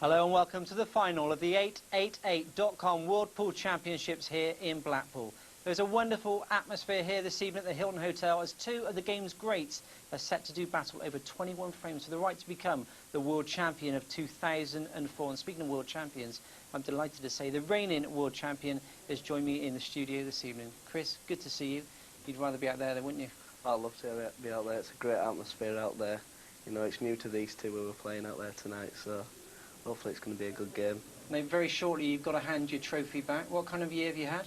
Hello and welcome to the final of the 888.com World Pool Championships here in Blackpool. There's a wonderful atmosphere here this evening at the Hilton Hotel as two of the game's greats are set to do battle over 21 frames for the right to become the world champion of 2004. And speaking of world champions, I'm delighted to say the reigning world champion has joined me in the studio this evening. Chris, good to see you. You'd rather be out there, wouldn't you? I'd love to be out there. It's a great atmosphere out there. You know, it's new to these two who are playing out there tonight, so hopefully it's going to be a good game. Now, very shortly, you've got to hand your trophy back. What kind of year have you had?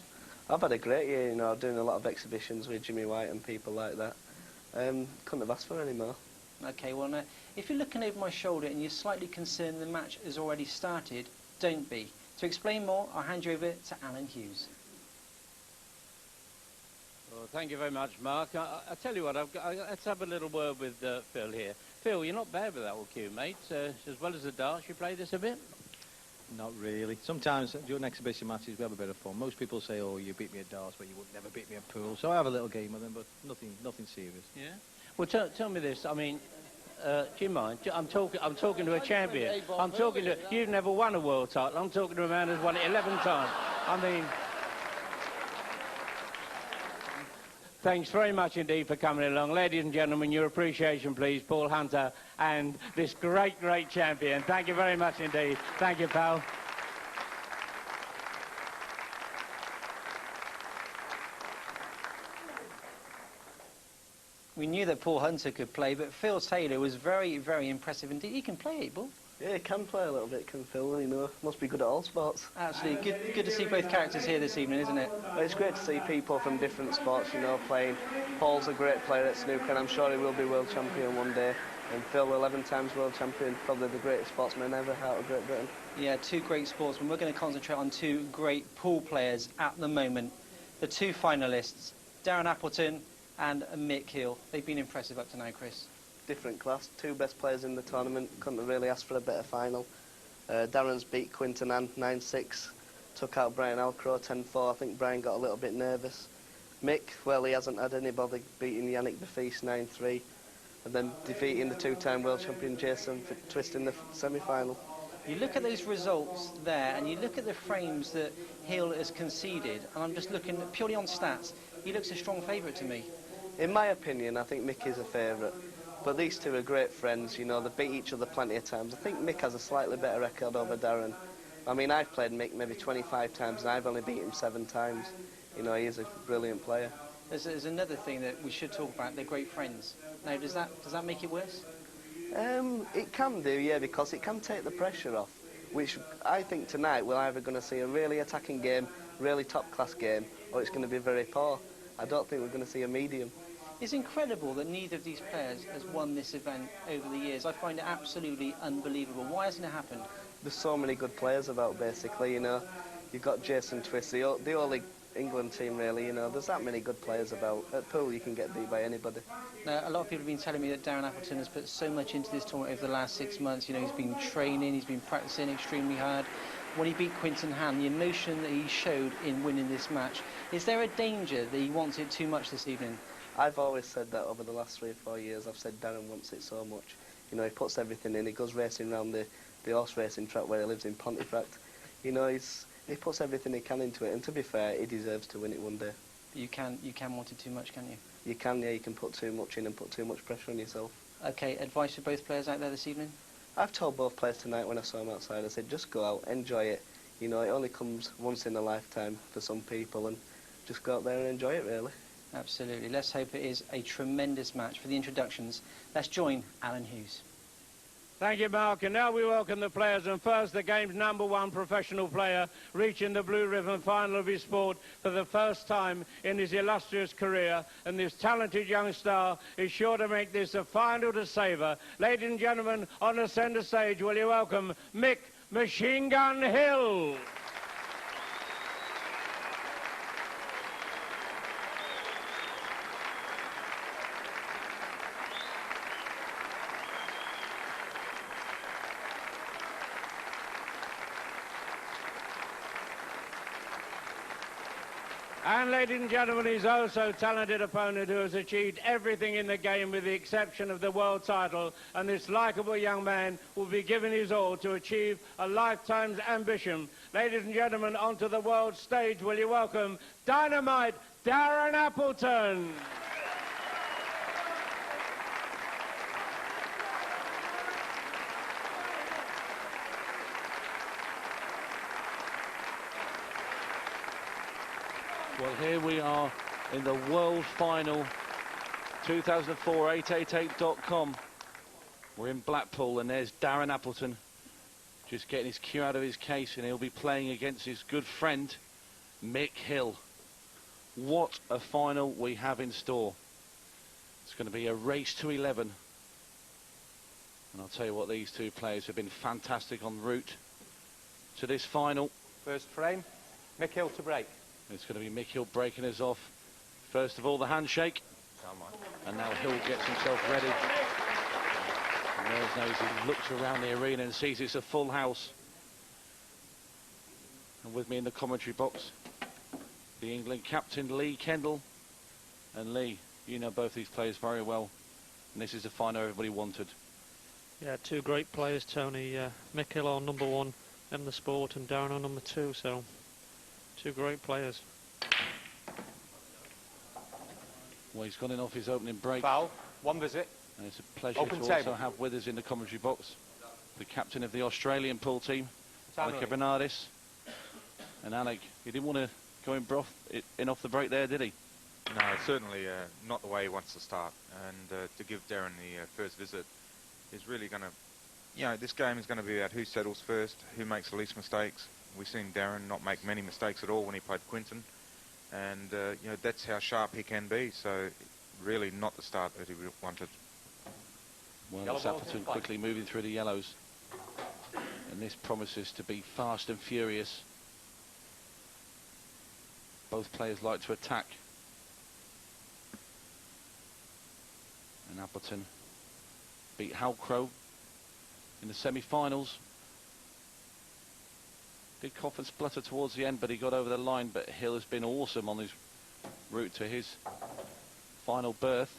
I've had a great year, you know, doing a lot of exhibitions with Jimmy White and people like that. Couldn't have asked for any more. OK, well, now, if you're looking over my shoulder and you're slightly concerned the match has already started, don't be. To explain more, I'll hand you over to Alan Hughes. Well, thank you very much, Mark. I tell you what, let's have a little word with Phil here. Phil, you're not bad with that old cue, mate. As well as the darts, you play this a bit? Not really. Sometimes during exhibition matches we have a bit of fun. Most people say, oh, you beat me at darts, but you would never beat me at pool. So I have a little game with them, but nothing serious. Yeah? Well, tell me this. I mean, do you mind? I'm talking to a champion. I'm talking to... You've never won a world title. I'm talking to a man who's won it 11 times. I mean... Thanks very much indeed for coming along. Ladies and gentlemen, your appreciation, please, Paul Hunter and this great champion. Thank you very much indeed. Thank you, pal. We knew that Paul Hunter could play, but Phil Taylor was very impressive indeed. He can play 8-ball. Yeah, he can play a little bit, can Phil, you know. Must be good at all sports. Absolutely. Good to see both characters here this evening, isn't it? Well, it's great to see people from different sports, you know, playing. Paul's a great player at snooker, and I'm sure he will be world champion one day. And Phil, 11 times world champion, probably the greatest sportsman ever out of Great Britain. Yeah, two great sportsmen. We're going to concentrate on two great pool players at the moment. The two finalists, Darren Appleton and Mick Hill. They've been impressive up to now, Chris. Different class, two best players in the tournament, couldn't have really asked for a better final. Darren's beat Quinton Ann 9-6, took out Brian Alcrow 10-4. I think Brian got a little bit nervous. Mick, well, he hasn't had anybody beating Yannick Bafis 9-3, and then defeating the two-time world champion Jason Twist in the semi-final. You look at those results there, and you look at the frames that Hill has conceded, and I'm just looking purely on stats. He looks a strong favourite to me. In my opinion, I think Mick is a favourite. But these two are great friends, you know, they beat each other plenty of times. I think Mick has a slightly better record over Darren. I mean, I've played Mick maybe 25 times and I've only beat him 7 times. You know, he is a brilliant player. There's another thing that we should talk about. They're great friends. Now, does that make it worse? It can do, yeah, because it can take the pressure off, which I think tonight we're either going to see a really attacking game, really top-class game, or it's going to be very poor. I don't think we're going to see a medium. It's incredible that neither of these players has won this event over the years. I find it absolutely unbelievable. Why hasn't it happened? There's so many good players about, basically, you know. You've got Jason Twist, the only England team, really, you know. There's that many good players about. At pool, you can get beat by anybody. Now, a lot of people have been telling me that Darren Appleton has put so much into this tournament over the last 6 months. You know, he's been training, he's been practicing extremely hard. When he beat Quinton Hann, the emotion that he showed in winning this match, is there a danger that he wants it too much this evening? I've always said that over the last 3 or 4 years. I've said Darren wants it so much. You know, he puts everything in. He goes racing around the horse racing track where he lives in Pontefract. You know, he puts everything he can into it. And to be fair, he deserves to win it one day. You can want it too much, can't you? You can, yeah. You can put too much in and put too much pressure on yourself. OK, advice for both players out there this evening? I've told both players tonight when I saw them outside, I said, just go out, enjoy it. You know, it only comes once in a lifetime for some people, and just go out there and enjoy it, really. Absolutely. Let's hope it is a tremendous match. For the introductions, let's join Alan Hughes. Thank you, Mark. And now we welcome the players. And first, the game's #1 professional player, reaching the Blue Ribbon final of his sport for the first time in his illustrious career. And this talented young star is sure to make this a final to savour. Ladies and gentlemen, on the centre stage, will you welcome Mick Machine Gun Hill. And ladies and gentlemen, his also talented opponent who has achieved everything in the game with the exception of the world title. And this likeable young man will be giving his all to achieve a lifetime's ambition. Ladies and gentlemen, onto the world stage, will you welcome Dynamite Darren Appleton. Well, here we are in the World Final 2004 888.com. We're in Blackpool, and there's Darren Appleton just getting his cue out of his case, and he'll be playing against his good friend Mick Hill. What a final we have in store. It's going to be a race to 11. And I'll tell you what, these two players have been fantastic en route to this final. First frame, Mick Hill to break. It's going to be Mick Hill breaking us off. First of all, the handshake. And now Hill gets himself ready. And there's no, he looks around the arena and sees it's a full house. And with me in the commentary box, the England captain, Lee Kendall. And Lee, you know both these players very well. And this is the final everybody wanted. Yeah, two great players, Tony. Mick Hill on number 1 in the sport and Darren on number 2, so two great players. Well, he's gone in off his opening break. Foul, 1 visit. And it's a pleasure Open to table. also have with us in the commentary box the captain of the Australian pool team, Time Alec limit. Bernardis. And Alec, he didn't want to go in off the break there, did he? No, certainly not the way he wants to start. And to give Darren the first visit is really going to, you know, this game is going to be about who settles first, who makes the least mistakes. We've seen Darren not make many mistakes at all when he played Quinton. And, you know, that's how sharp he can be. So really not the start that he wanted. Well, Yellow it's ball Appleton in play. quickly moving through the yellows. And this promises to be fast and furious. Both players like to attack. And Appleton beat Halcrow in the semi-finals. Did cough and splutter towards the end, but he got over the line. But Hill has been awesome on his route to his final berth.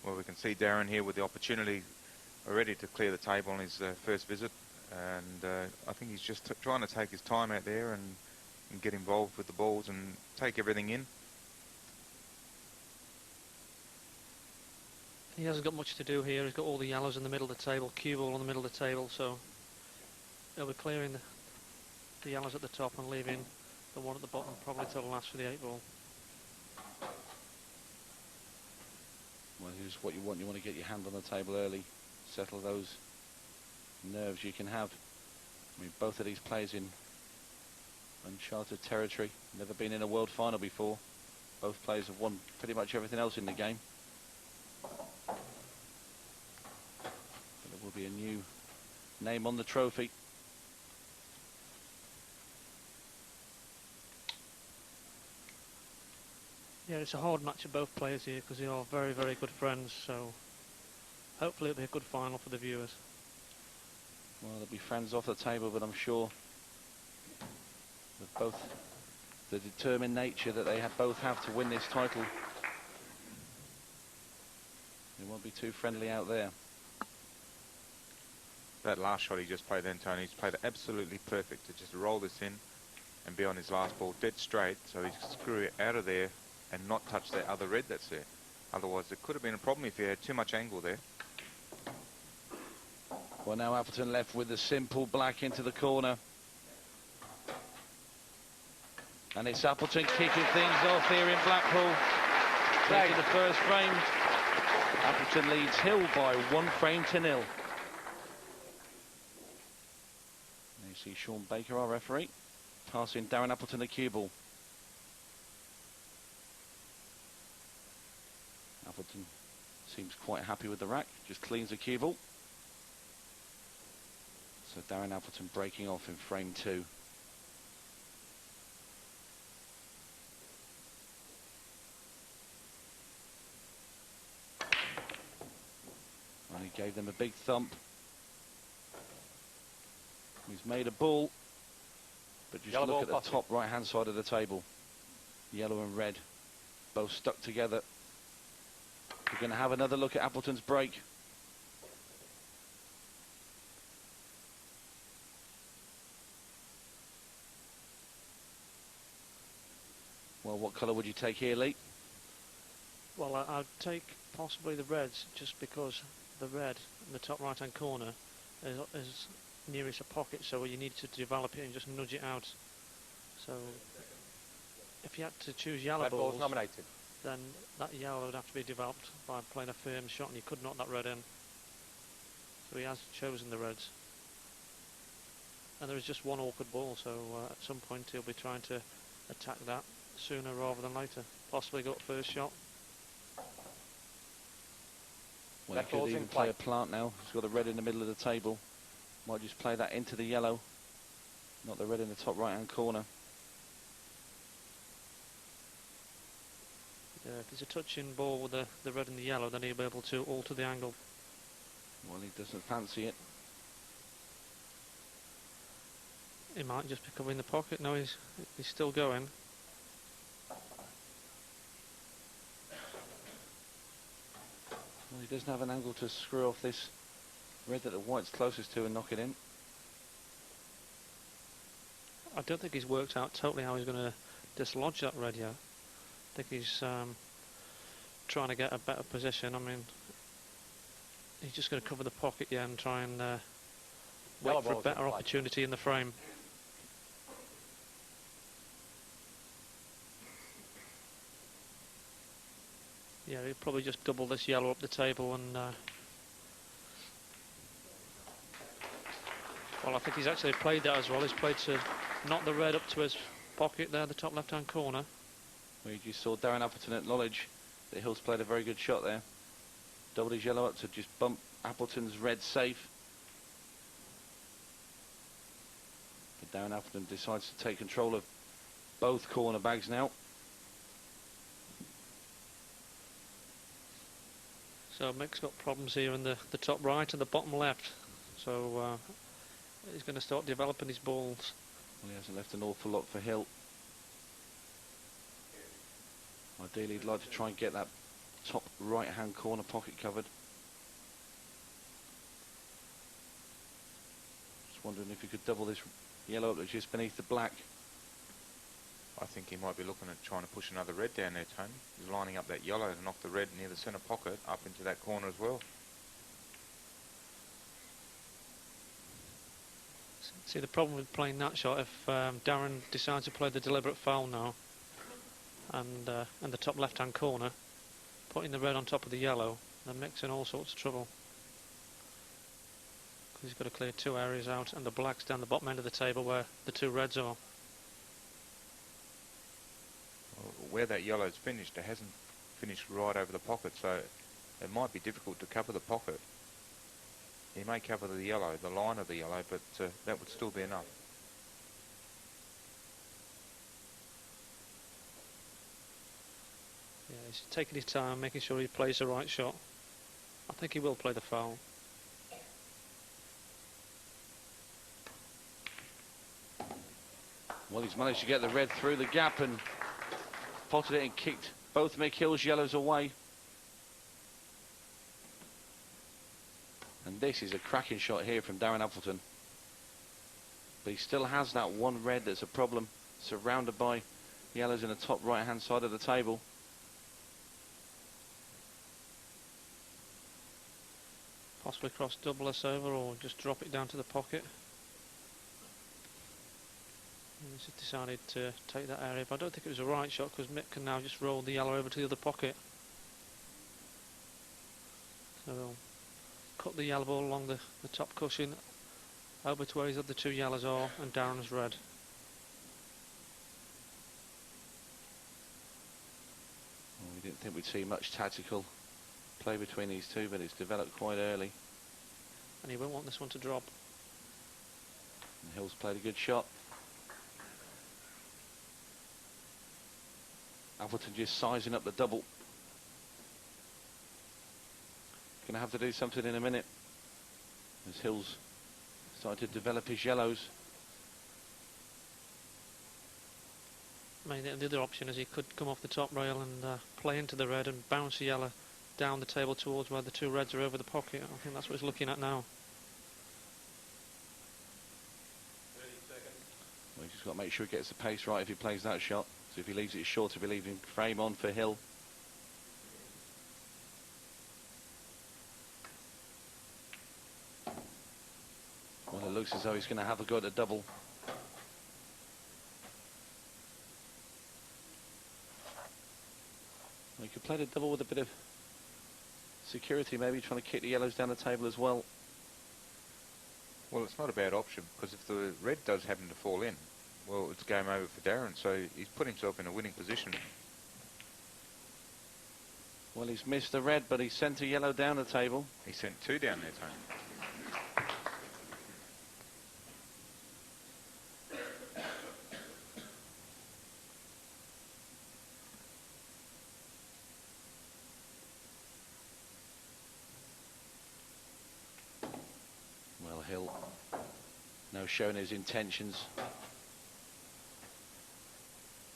Well, we can see Darren here with the opportunity already to clear the table on his first visit. And I think he's just trying to take his time out there and get involved with the balls and take everything in. He hasn't got much to do here. He's got all the yellows in the middle of the table, cue ball in the middle of the table, so he'll be clearing the yellows at the top and leaving the one at the bottom probably till the last for the 8 ball. Well, here's what you want. You want to get your hand on the table early, settle those nerves you can have. I mean, both of these players in uncharted territory, never been in a world final before. Both players have won pretty much everything else in the game. But there will be a new name on the trophy. Yeah, it's a hard match of both players here because they are very, very good friends, so hopefully it'll be a good final for the viewers. Well, there'll be friends off the table, but I'm sure with both the determined nature that they both have to win this title, they won't be too friendly out there. That last shot he just played then, Tony, he's played it absolutely perfect to just roll this in and be on his last ball dead straight, so he can screw it out of there and not touch that other red that's there. Otherwise, it could have been a problem if he had too much angle there. Well, now Appleton left with the simple black into the corner. And it's Appleton kicking things off here in Blackpool. Taking the first frame. Appleton leads Hill by 1 frame to 0. You see Sean Baker, our referee, passing Darren Appleton the cue ball. Appleton seems quite happy with the rack, just cleans the cue ball. So Darren Appleton breaking off in frame 2. And he gave them a big thump. He's made a ball. But just Yellow look ball at the pocket. top right-hand side of the table. Yellow and red, both stuck together. We're going to have another look at Appleton's break. Well, what colour would you take here, Lee? Well, I'd take possibly the reds, just because the red in the top right-hand corner is nearest a pocket, so you need to develop it and just nudge it out. So if you had to choose yellow Red balls, ball's nominated. then that yellow would have to be developed by playing a firm shot, and you could knock that red in. So he has chosen the reds. And there is just one awkward ball, so at some point he'll be trying to attack that sooner rather than later. Possibly got first shot. Well, Red he could ball's even in play play. a plant now. He's got the red in the middle of the table. Might just play that into the yellow. Not the red in the top right-hand corner. Yeah, if it's a touching ball with the red and the yellow, then he'll be able to alter the angle. Well, he doesn't fancy it. He might just be covering the pocket. No, he's still going. Well, he doesn't have an angle to screw off this red that the white's closest to and knock it in. I don't think he's worked out totally how he's going to dislodge that red yet. I think he's trying to get a better position. I mean, he's just going to cover the pocket, yeah, and try and Yellow wait for a ball's in better play. opportunity in the frame. Yeah, he'll probably just double this yellow up the table and... well, I think he's actually played that as well. He's played to knock the red up to his pocket there, the top left-hand corner. We just saw Darren Appleton acknowledge that Hill's played a very good shot there. Doubled his yellow up to just bump Appleton's red safe. But Darren Appleton decides to take control of both corner bags now. So Mick's got problems here in the top right and the bottom left. So he's going to start developing his balls. Well, he hasn't left an awful lot for Hill. Ideally, he'd like to try and get that top right-hand corner pocket covered. Just wondering if he could double this yellow up just beneath the black. I think he might be looking at trying to push another red down there, Tony. He's lining up that yellow to knock the red near the centre pocket up into that corner as well. See, the problem with playing that shot, if Darren decides to play the deliberate foul now, and the top left-hand corner, putting the red on top of the yellow, then Mick's in all sorts of trouble. Because he's got to clear two areas out, and the black's down the bottom end of the table where the two reds are. Where that yellow's finished, it hasn't finished right over the pocket, so it might be difficult to cover the pocket. He may cover the yellow, the line of the yellow, but that would still be enough. Yeah, he's taking his time, making sure he plays the right shot. I think he will play the foul. Well, he's managed to get the red through the gap and potted it and kicked both Mick Hill's yellows away. And this is a cracking shot here from Darren Appleton. But he still has that one red that's a problem, surrounded by yellows in the top right-hand side of the table. Possibly cross double us over or just drop it down to the pocket. He's just decided to take that area, but I don't think it was a right shot because Mick can now just roll the yellow over to the other pocket. So we'll cut the yellow ball along the top cushion over to where his other two yellows are and Darren's red. Well, we didn't think we'd see much tactical play between these two, but it's developed quite early. And he won't want this one to drop. And Hill's played a good shot. Appleton just sizing up the double. Going to have to do something in a minute as Hill's starting to develop his yellows. I mean, the other option is he could come off the top rail and play into the red and bounce the yellow down the table towards where the two reds are over the pocket. I think that's what he's looking at now. Well, he's just got to make sure he gets the pace right if he plays that shot. So if he leaves it short, he'll be leaving frame on for Hill. Well, it looks as though he's going to have a go at a double. Well, he could play the double with a bit of security, maybe trying to kick the yellows down the table as well. Well, it's not a bad option, because if the red does happen to fall in, well, it's game over for Darren, so he's put himself in a winning position. Well, he's missed the red, but he sent a yellow down the table. He sent two down there, Tony. Well, Hill now showing his intentions.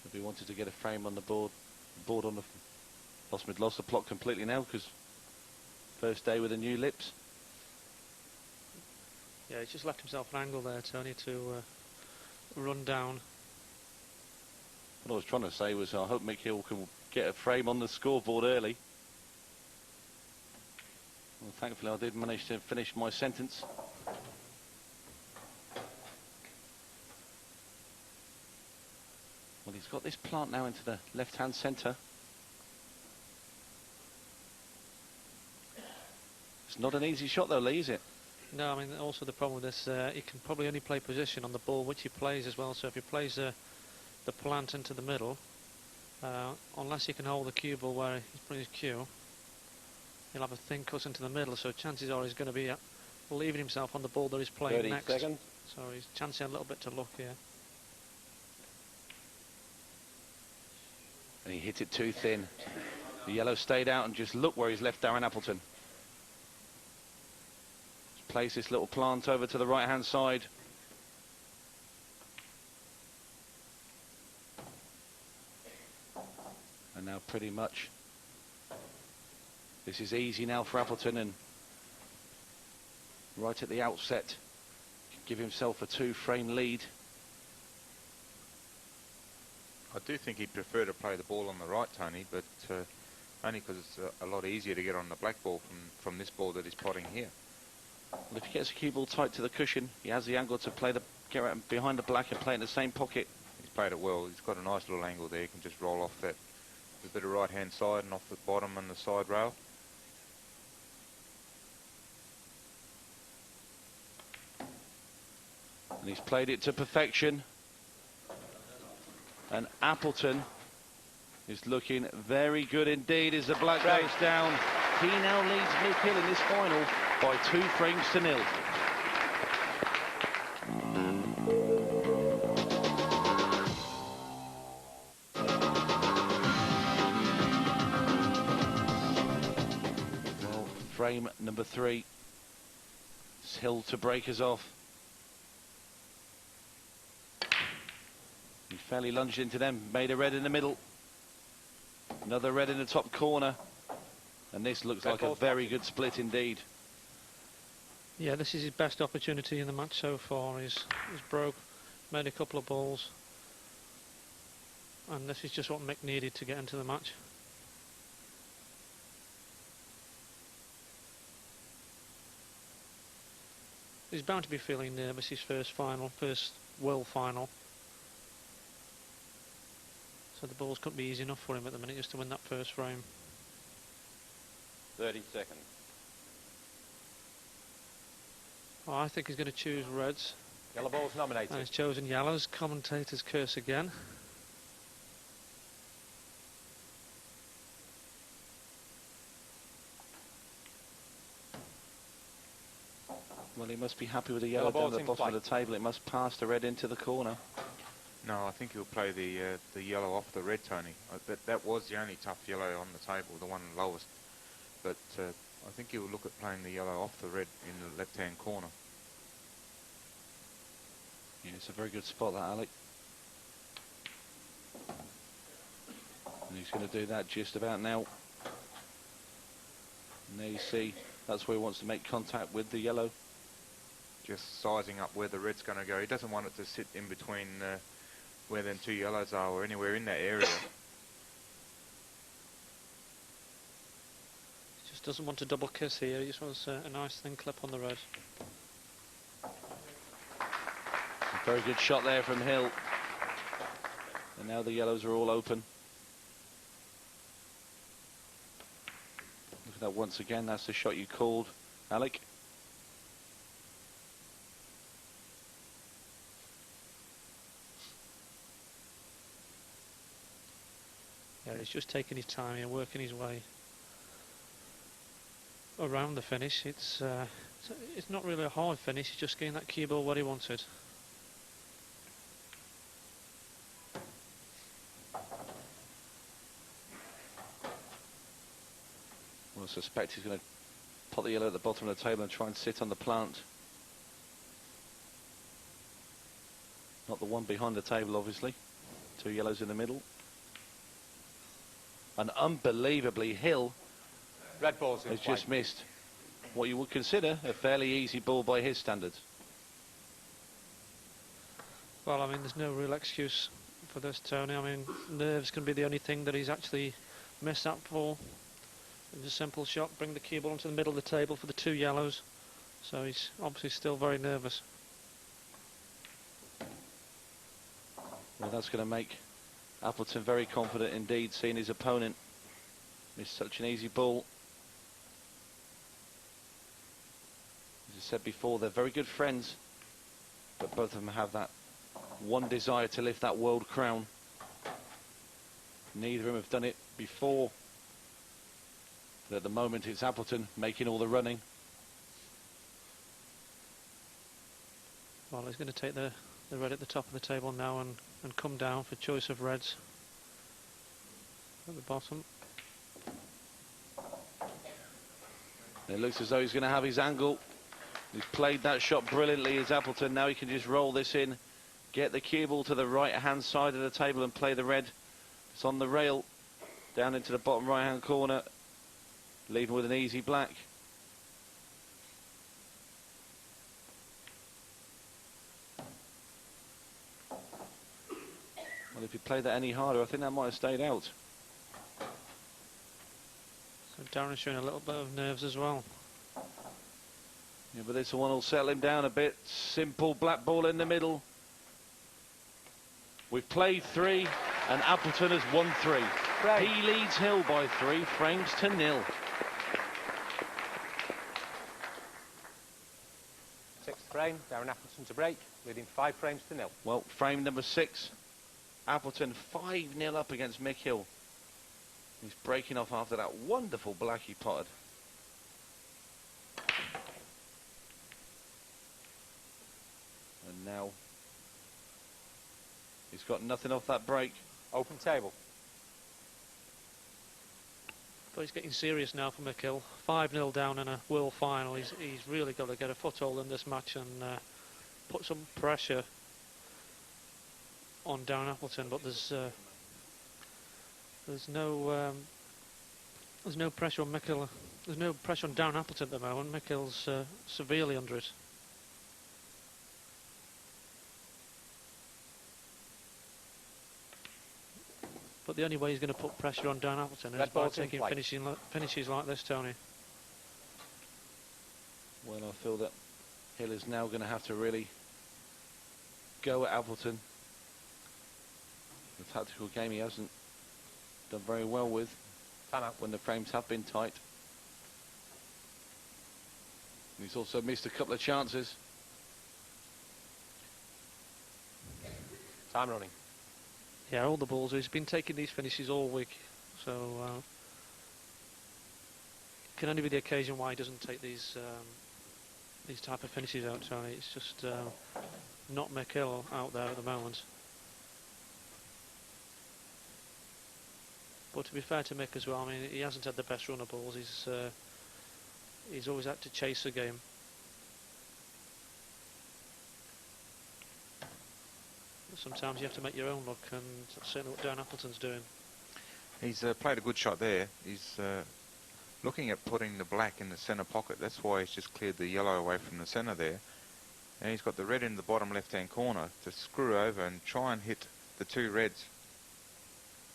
If he wanted to get a frame on the board on the lost the plot completely now, because first day with the new lips. Yeah, he's just left himself an angle there, Tony, to run down. What I was trying to say was I hope Mick Hill can get a frame on the scoreboard early. Well, thankfully I did manage to finish my sentence. Well, he's got this plant now into the left-hand centre. It's not an easy shot though, Lee, is it? No, I mean, also the problem with this, he can probably only play position on the ball which he plays as well. So if he plays the plant into the middle, unless he can hold the cue ball where he's putting his cue, he'll have a thin cut into the middle. So chances are he's going to be leaving himself on the ball that he's playing 30 next. seconds. So he's chancing a little bit to luck here. And he hit it too thin. The yellow stayed out, and just look where he's left Darren Appleton. Just place this little plant over to the right-hand side. And now pretty much this is easy now for Appleton, and right at the outset give himself a 2-frame lead. I do think he'd prefer to play the ball on the right, Tony, but only because it's a lot easier to get on the black ball from this ball that he's potting here. Well, if he gets the cue ball tight to the cushion, he has the angle to play get right behind the black and play in the same pocket. He's played it well. He's got a nice little angle there. He can just roll off that. A bit of right-hand side and off the bottom and the side rail. And he's played it to perfection. And Appleton is looking very good indeed as the black goes down. He now leads Mick Hill in this final by 2 frames to 0. Well, frame number 3. It's Hill to break us off. He fairly lunged into them, made a red in the middle. Another red in the top corner. And this looks like a very good split indeed. Yeah, this is his best opportunity in the match so far. He's broke, made a couple of balls. And this is just what Mick needed to get into the match. He's bound to be feeling nervous, his first world final. So the balls couldn't be easy enough for him at the minute just to win that first frame. 30 seconds. Oh, I think he's going to choose reds. Yellow ball's nominated. And he's chosen yellows. Commentator's curse again. Well, he must be happy with the yellow down at the bottom of the table. It must pass the red into the corner. No, I think he'll play the yellow off the red, Tony. That was the only tough yellow on the table, the one lowest. But I think he'll look at playing the yellow off the red in the left-hand corner. Yeah, it's a very good spot, that, Alec. And he's going to do that just about now. And there you see, that's where he wants to make contact with the yellow. Just sizing up where the red's going to go. He doesn't want it to sit in between where them two yellows are or anywhere in that area. He just doesn't want a double kiss here. He just wants a nice thin clip on the red. A very good shot there from Hill. And now the yellows are all open. Look at that once again. That's the shot you called, Alec. Yeah, he's just taking his time here, working his way around the finish. It's not really a hard finish. He's just getting that cue ball what he wanted. Well, I suspect he's going to put the yellow at the bottom of the table and try and sit on the plant. Not the one behind the table, obviously. Two yellows in the middle. And unbelievably, Hill Red ball's in has play. just missed what you would consider a fairly easy ball by his standards. Well, I mean, there's no real excuse for this, Tony. I mean, nerves can be the only thing that he's actually messed up for. It was a simple shot, bring the cue ball into the middle of the table for the two yellows. So he's obviously still very nervous. Well, that's going to make Appleton very confident indeed, seeing his opponent miss such an easy ball. As I said before, they're very good friends, but both of them have that one desire to lift that world crown. Neither of them have done it before. But at the moment, it's Appleton making all the running. Well, he's going to take the red at the top of the table now and come down for choice of reds at the bottom. It looks as though he's going to have his angle. He's played that shot brilliantly as Appleton. Now he can just roll this in, get the cue ball to the right-hand side of the table and play the red. It's on the rail, down into the bottom right-hand corner, leaving with an easy black. Well, if he played that any harder, I think that might have stayed out. So Darren's showing a little bit of nerves as well. Yeah, but this one will settle him down a bit. Simple black ball in the middle. We've played 3 and Appleton has won 3. Right. He leads Hill by 3 frames to 0. Sixth frame, Darren Appleton to break, leading 5 frames to 0. Well, frame number 6. Appleton 5-0 up against Mick Hill. He's breaking off after that wonderful black he potted. And now he's got nothing off that break. Open table. But he's getting serious now for McHill. 5-0 down in a world final. He's really got to get a foothold in this match and put some pressure on Darren Appleton. But there's no pressure on McHill. There's no pressure on Darren Appleton at the moment. McHill's severely under it. But the only way he's going to put pressure on Darren Appleton is by taking finishes like this, Tony. Well, I feel that Hill is now going to have to really go at Appleton. The tactical game he hasn't done very well with when the frames have been tight. And he's also missed a couple of chances. Time running. Yeah, all the balls. He's been taking these finishes all week, so it can only be the occasion why he doesn't take these type of finishes out, Tony. It's just not McHill out there at the moment. But to be fair to Mick as well, I mean, he hasn't had the best run of balls. He's always had to chase the game. Sometimes you have to make your own luck, and that's certainly what Darren Appleton's doing. He's played a good shot there. He's looking at putting the black in the centre pocket. That's why he's just cleared the yellow away from the centre there. And he's got the red in the bottom left-hand corner to screw over and try and hit the two reds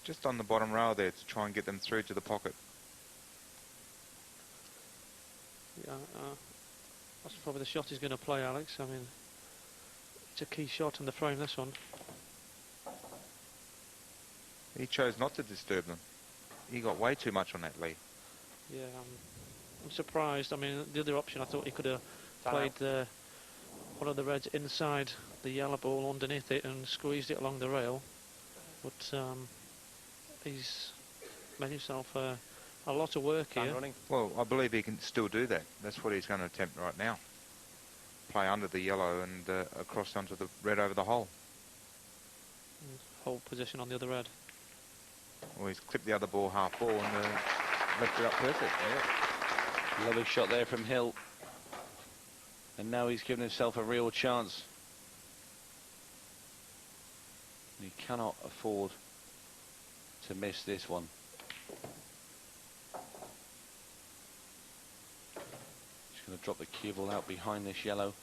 just on the bottom row there to try and get them through to the pocket. Yeah, that's probably the shot he's going to play, Alex. I mean, it's a key shot in the frame, this one. He chose not to disturb them. He got way too much on that lead. Yeah, I'm surprised. I mean, the other option, I thought he could have played one of the reds inside the yellow ball underneath it and squeezed it along the rail. But he's made himself a lot of work here. Running. Well, I believe he can still do that. That's what he's going to attempt right now. Play under the yellow and across onto the red over the hole. Hold position on the other red. Well, he's clipped the other ball half ball and left it up perfect. Yeah. Lovely shot there from Hill. And now he's given himself a real chance. He cannot afford to miss this one. Just going to drop the cue ball out behind this yellow.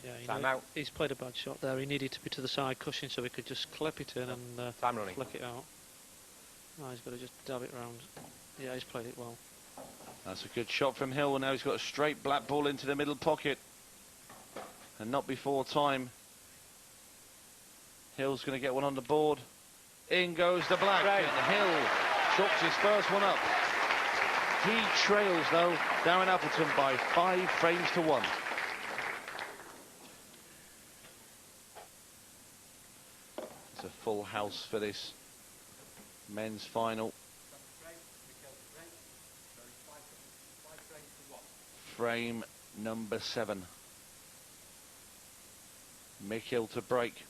Yeah, Time out. He's played a bad shot there. He needed to be to the side cushion so he could just clip it in and Time running. flick it out. Oh, he's got to just dab it round. Yeah, he's played it well. That's a good shot from Hill, and now he's got a straight black ball into the middle pocket. And not before time. Hill's going to get one on the board. In goes the black, Right. and Hill chalks his first one up. He trails, though, Darren Appleton by 5 frames to 1. It's a full house for this men's final. Frame number 7. Mick Hill to break.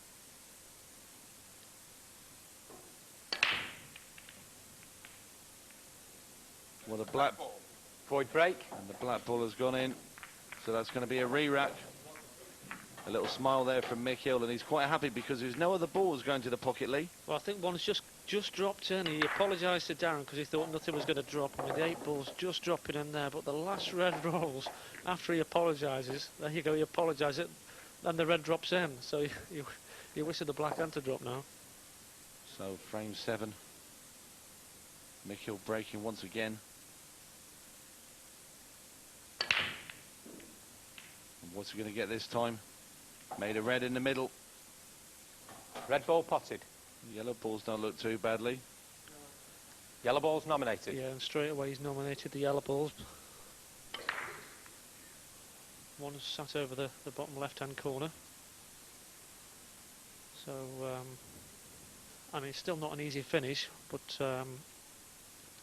Well, the black Void break. and the black ball has gone in, so that's going to be a re-rack. A little smile there from Mick Hill, and he's quite happy because there's no other balls going to the pocket, Lee. Well, I think one's just dropped in. He apologised to Darren because he thought nothing was going to drop. I mean, the 8 balls just dropping in there, but the last red rolls after he apologises. There you go, he apologises, and the red drops in. So you wish the black had to drop now. So frame 7. Mick Hill breaking once again. And what's he going to get this time? Made a red in the middle. Red ball potted. Yellow balls don't look too badly. Yellow ball's nominated. Yeah, and straight away he's nominated the yellow balls. One's sat over the bottom left-hand corner. So, I mean, it's still not an easy finish, but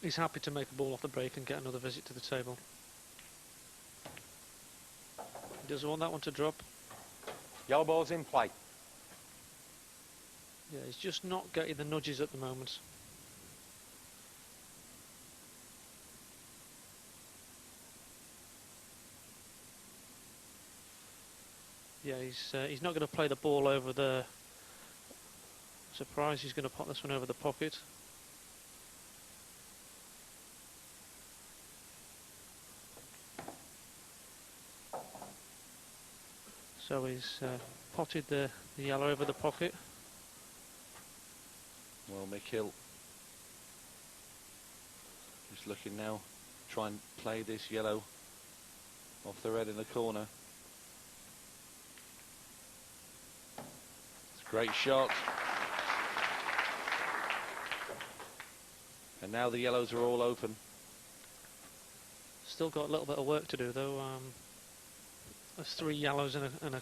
he's happy to make a ball off the break and get another visit to the table. He doesn't want that one to drop. Yellow ball's in play. Yeah, he's just not getting the nudges at the moment. Yeah, he's not going to play the ball over the... Surprised he's going to pop this one over the pocket. So he's potted the yellow over the pocket. Well, Mick Hill just looking now, try and play this yellow off the red in the corner. It's a great shot. And now the yellows are all open. Still got a little bit of work to do though. There's 3 yellows in a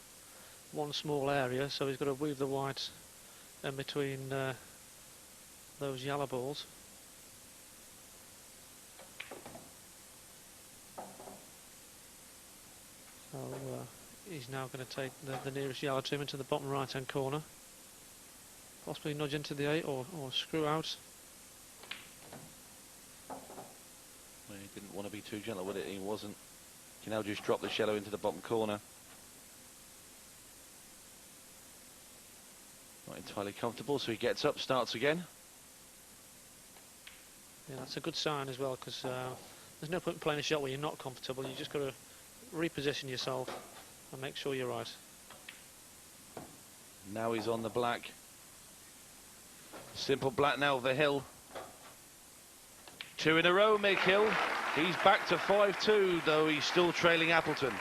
one small area, so he's got to weave the white in between those yellow balls. So he's now going to take the nearest yellow to him into the bottom right hand corner. Possibly nudge into the 8 or screw out. Well, he didn't want to be too gentle with it, he wasn't. He can now just drop the yellow into the bottom corner. Not entirely comfortable, so he gets up, starts again. Yeah, that's a good sign as well, because there's no point in playing a shot where you're not comfortable. You just got to reposition yourself and make sure you're right. Now he's on the black. Simple black now for Hill. 2 in a row, Mick Hill. He's back to 5-2, though he's still trailing Appleton.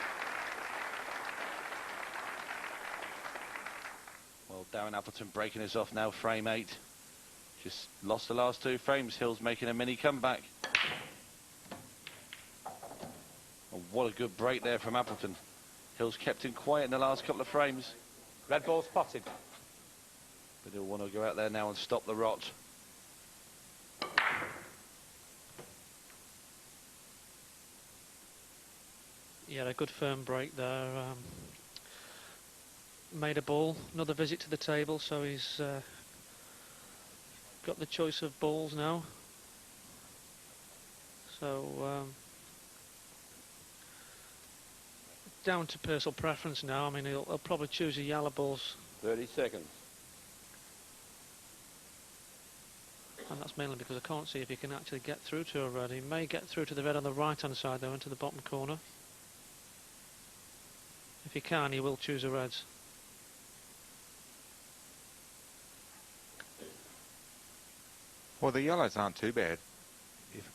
Well, Darren Appleton breaking us off now, frame 8. Just lost the last 2 frames. Hill's making a mini comeback. Oh, what a good break there from Appleton. Hill's kept him quiet in the last couple of frames. Red ball spotted. But he'll want to go out there now and stop the rot. Yeah, a good firm break there. Made a ball, another visit to the table, so he's got the choice of balls now. So down to personal preference now. I mean, he'll probably choose the yellow balls. 30 seconds. And that's mainly because I can't see if he can actually get through to a red. He may get through to the red on the right-hand side, though, into the bottom corner. If he can, he will choose a reds. Well, the yellows aren't too bad,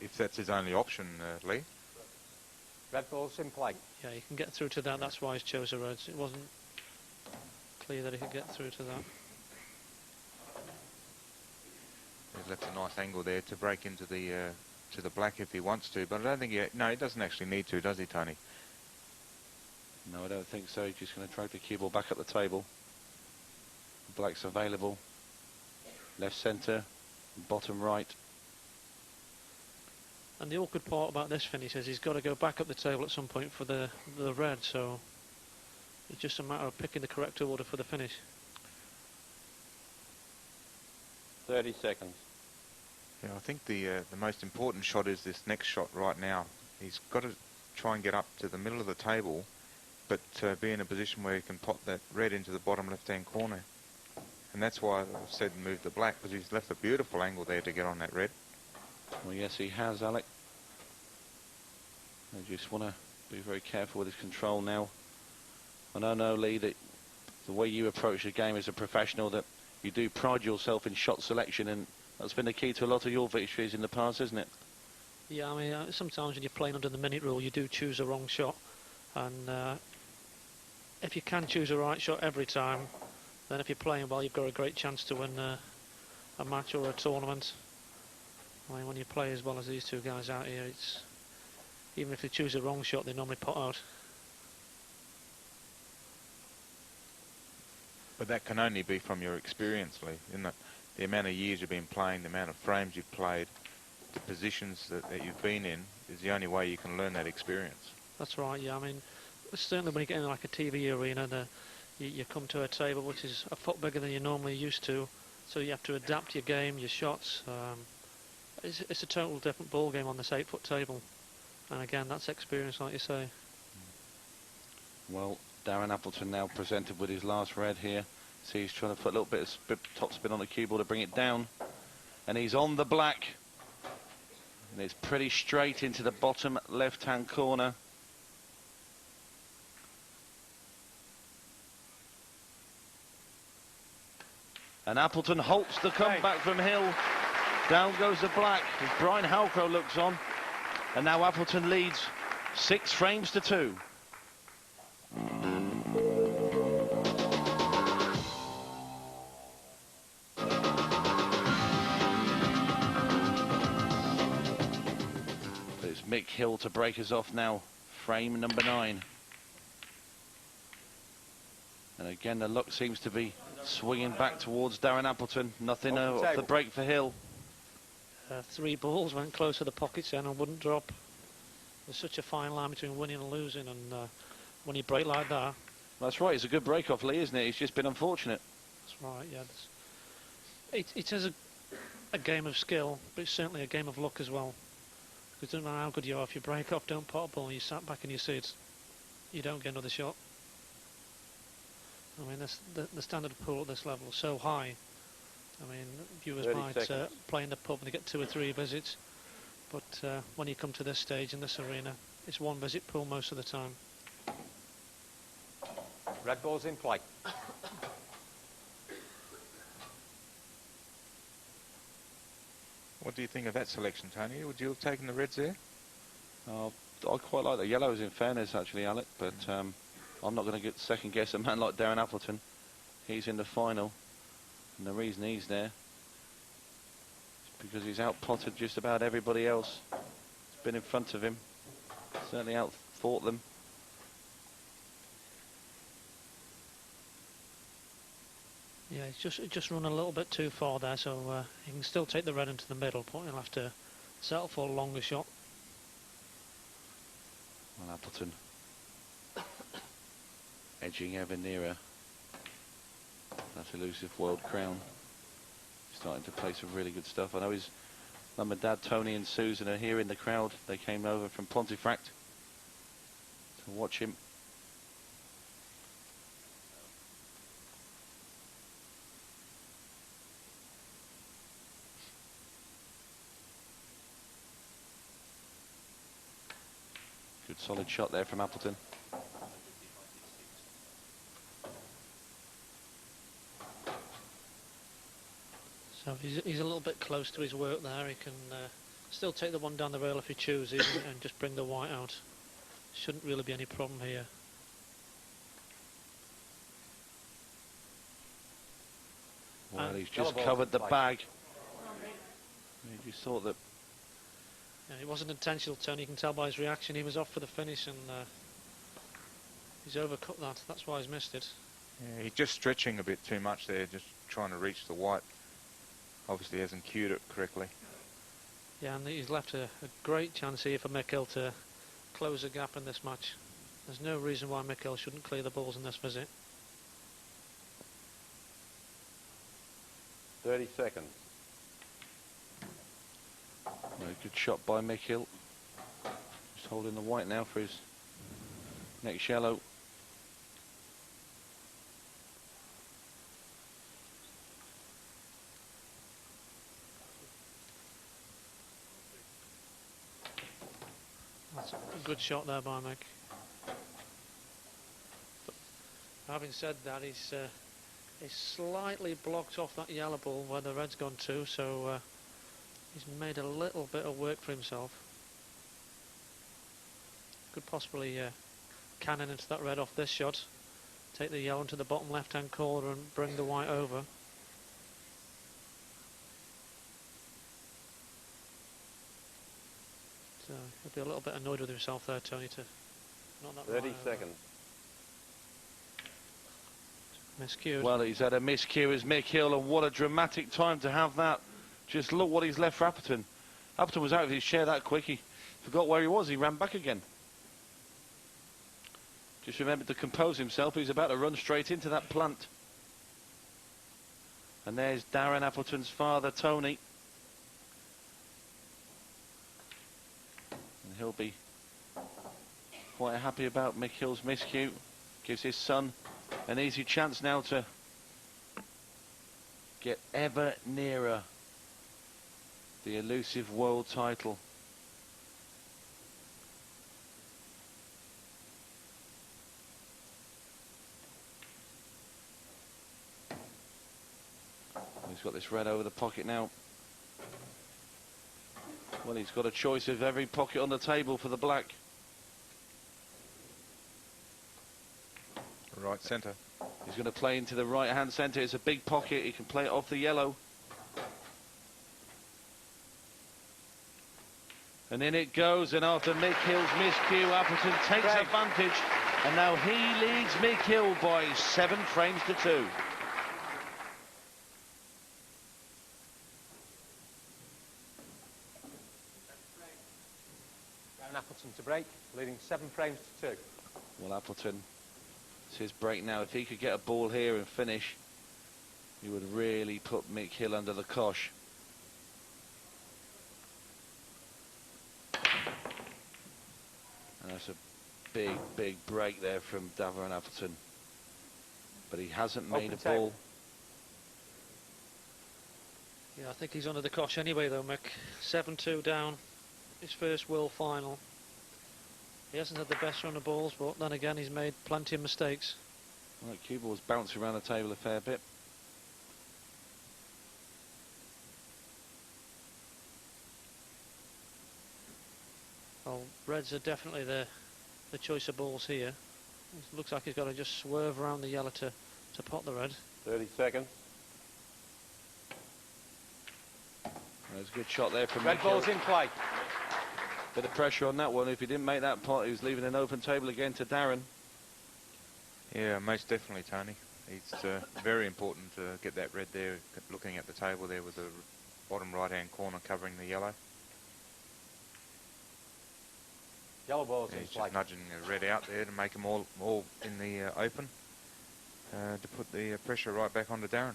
if that's his only option, Lee. Red ball's in play. Yeah, he can get through to that. That's why he's chose the reds. It wasn't clear that he could get through to that. He's left a nice angle there to break into the black if he wants to, but I don't think he doesn't actually need to, does he, Tony? No, I don't think so. He's just going to drag the cue ball back up the table. Black's available. Left centre, bottom right. And the awkward part about this finish is he's got to go back up the table at some point for the red, so it's just a matter of picking the correct order for the finish. 30 seconds. Yeah, I think the most important shot is this next shot right now. He's got to try and get up to the middle of the table, but be in a position where he can pop that red into the bottom left-hand corner. And that's why I said move the black, because he's left a beautiful angle there to get on that red. Well, yes, he has, Alec. I just want to be very careful with his control now. And I know, Lee, that the way you approach the game as a professional, that you do pride yourself in shot selection, and that's been the key to a lot of your victories in the past, isn't it? Yeah, I mean, sometimes when you're playing under the minute rule, you do choose a wrong shot. And if you can choose a right shot every time, then if you're playing well, you've got a great chance to win a match or a tournament. I mean, when you play as well as these two guys out here, it's even if they choose a wrong shot, they normally pot out. But that can only be from your experience, Lee, isn't it? The amount of years you've been playing, the amount of frames you've played, the positions that you've been in is the only way you can learn that experience. That's right, yeah. I mean, certainly when you get in like a TV arena, you come to a table which is a foot bigger than you're normally used to, so you have to adapt your game, your shots. It's a total different ball game on this 8-foot table, and again, that's experience, like you say. Well, Darren Appleton now presented with his last red here. See, he's trying to put a little bit of top spin on the cue ball to bring it down, and he's on the black, and it's pretty straight into the bottom left-hand corner. And Appleton halts the comeback from Hill. Down goes the black as Brian Halcrow looks on. And now Appleton leads 6 frames to 2. But it's Mick Hill to break us off now. Frame number 9. And again, the luck seems to be swinging back towards Darren Appleton. Nothing off the break for Hill. 3 balls went close to the pockets then and wouldn't drop. There's such a fine line between winning and losing, and when you break like that... That's right, it's a good break-off, Lee, isn't it? It's just been unfortunate. That's right, yeah. It is a game of skill, but it's certainly a game of luck as well. Because it doesn't matter how good you are, if you break off, don't pot a ball, and you sat back in your seat, you don't get another shot. I mean, the standard of pool at this level is so high. I mean, viewers might play in the pub and they get 2 or 3 visits. But when you come to this stage in this arena, it's one visit pool most of the time. Red ball's in play. What do you think of that selection, Tony? Would you have taken the reds there? I quite like the yellows, in fairness, actually, Alec, but I'm not going to second guess a man like Darren Appleton. He's in the final, and the reason he's there is because he's out-potted just about everybody else. He's been in front of him, certainly out-fought them. Yeah, he's just run a little bit too far there, so he can still take the red into the middle, but he'll have to settle for a longer shot. Well, Appleton edging ever nearer that elusive world crown. Starting to play some really good stuff. I know his mum and dad, Tony and Susan, are here in the crowd. They came over from Pontefract to watch him. Good solid shot there from Appleton. So if he's a little bit close to his work there, he can still take the one down the rail if he chooses and just bring the white out. Shouldn't really be any problem here. Well, he's just covered the bag. He just thought that... Yeah, it wasn't intentional, Tony. You can tell by his reaction. He was off for the finish and he's overcut that. That's why he's missed it. Yeah, he's just stretching a bit too much there, just trying to reach the white. Obviously hasn't cued it correctly. Yeah, and he's left a great chance here for Mick Hill to close the gap in this match. There's no reason why Mick Hill shouldn't clear the balls in this visit. 30 seconds. Very good shot by Mick Hill. Just holding the white now for his next yellow. That's a good shot there by Mick. But having said that, he's slightly blocked off that yellow ball where the red's gone to, so he's made a little bit of work for himself. Could possibly cannon into that red off this shot, take the yellow into the bottom left-hand corner and bring the white over. So he'll be a little bit annoyed with himself there, Tony, to not that 30 right seconds. miscued. Well, he's had a miscue as Mick Hill, and what a dramatic time to have that. Just look what he's left for Appleton. Appleton was out of his chair that quick. He forgot where he was. He ran back again. Just remembered to compose himself. He's about to run straight into that plant. And there's Darren Appleton's father, Tony. And he'll be quite happy about Mick Hill's miscue. Gives his son an easy chance now to get ever nearer the elusive world title. He's got this red over the pocket now. Well, he's got a choice of every pocket on the table for the black. Right centre. He's going to play into the right-hand centre. It's a big pocket. He can play it off the yellow. And in it goes, and after Mick Hill's miscue, Appleton takes advantage, and now he leads Mick Hill by 7 frames to 2. Darren Appleton to break, leading 7 frames to 2. Well, Appleton, it's his break now. If he could get a ball here and finish, he would really put Mick Hill under the cosh. And that's a big, big break there from Darren Appleton. But he hasn't made a ball. Yeah, I think he's under the cosh anyway, though, Mick. 7-2 down. his first World Final. He hasn't had the best run of balls, but then again he's made plenty of mistakes. Right, cue ball's bouncing around the table a fair bit. Well, reds are definitely the choice of balls here. It looks like he's got to just swerve around the yellow to pot the red. 30 seconds. There's a good shot there from Red Mick ball's Hill. in play. Bit of pressure on that one. If he didn't make that pot, he was leaving an open table again to Darren. Yeah, most definitely, Tony. It's very important to get that red there, looking at the table there with the bottom right-hand corner covering the yellow. Yellow ball's Yeah, in he's play. just nudging the red out there to make them all in the open, to put the pressure right back onto Darren.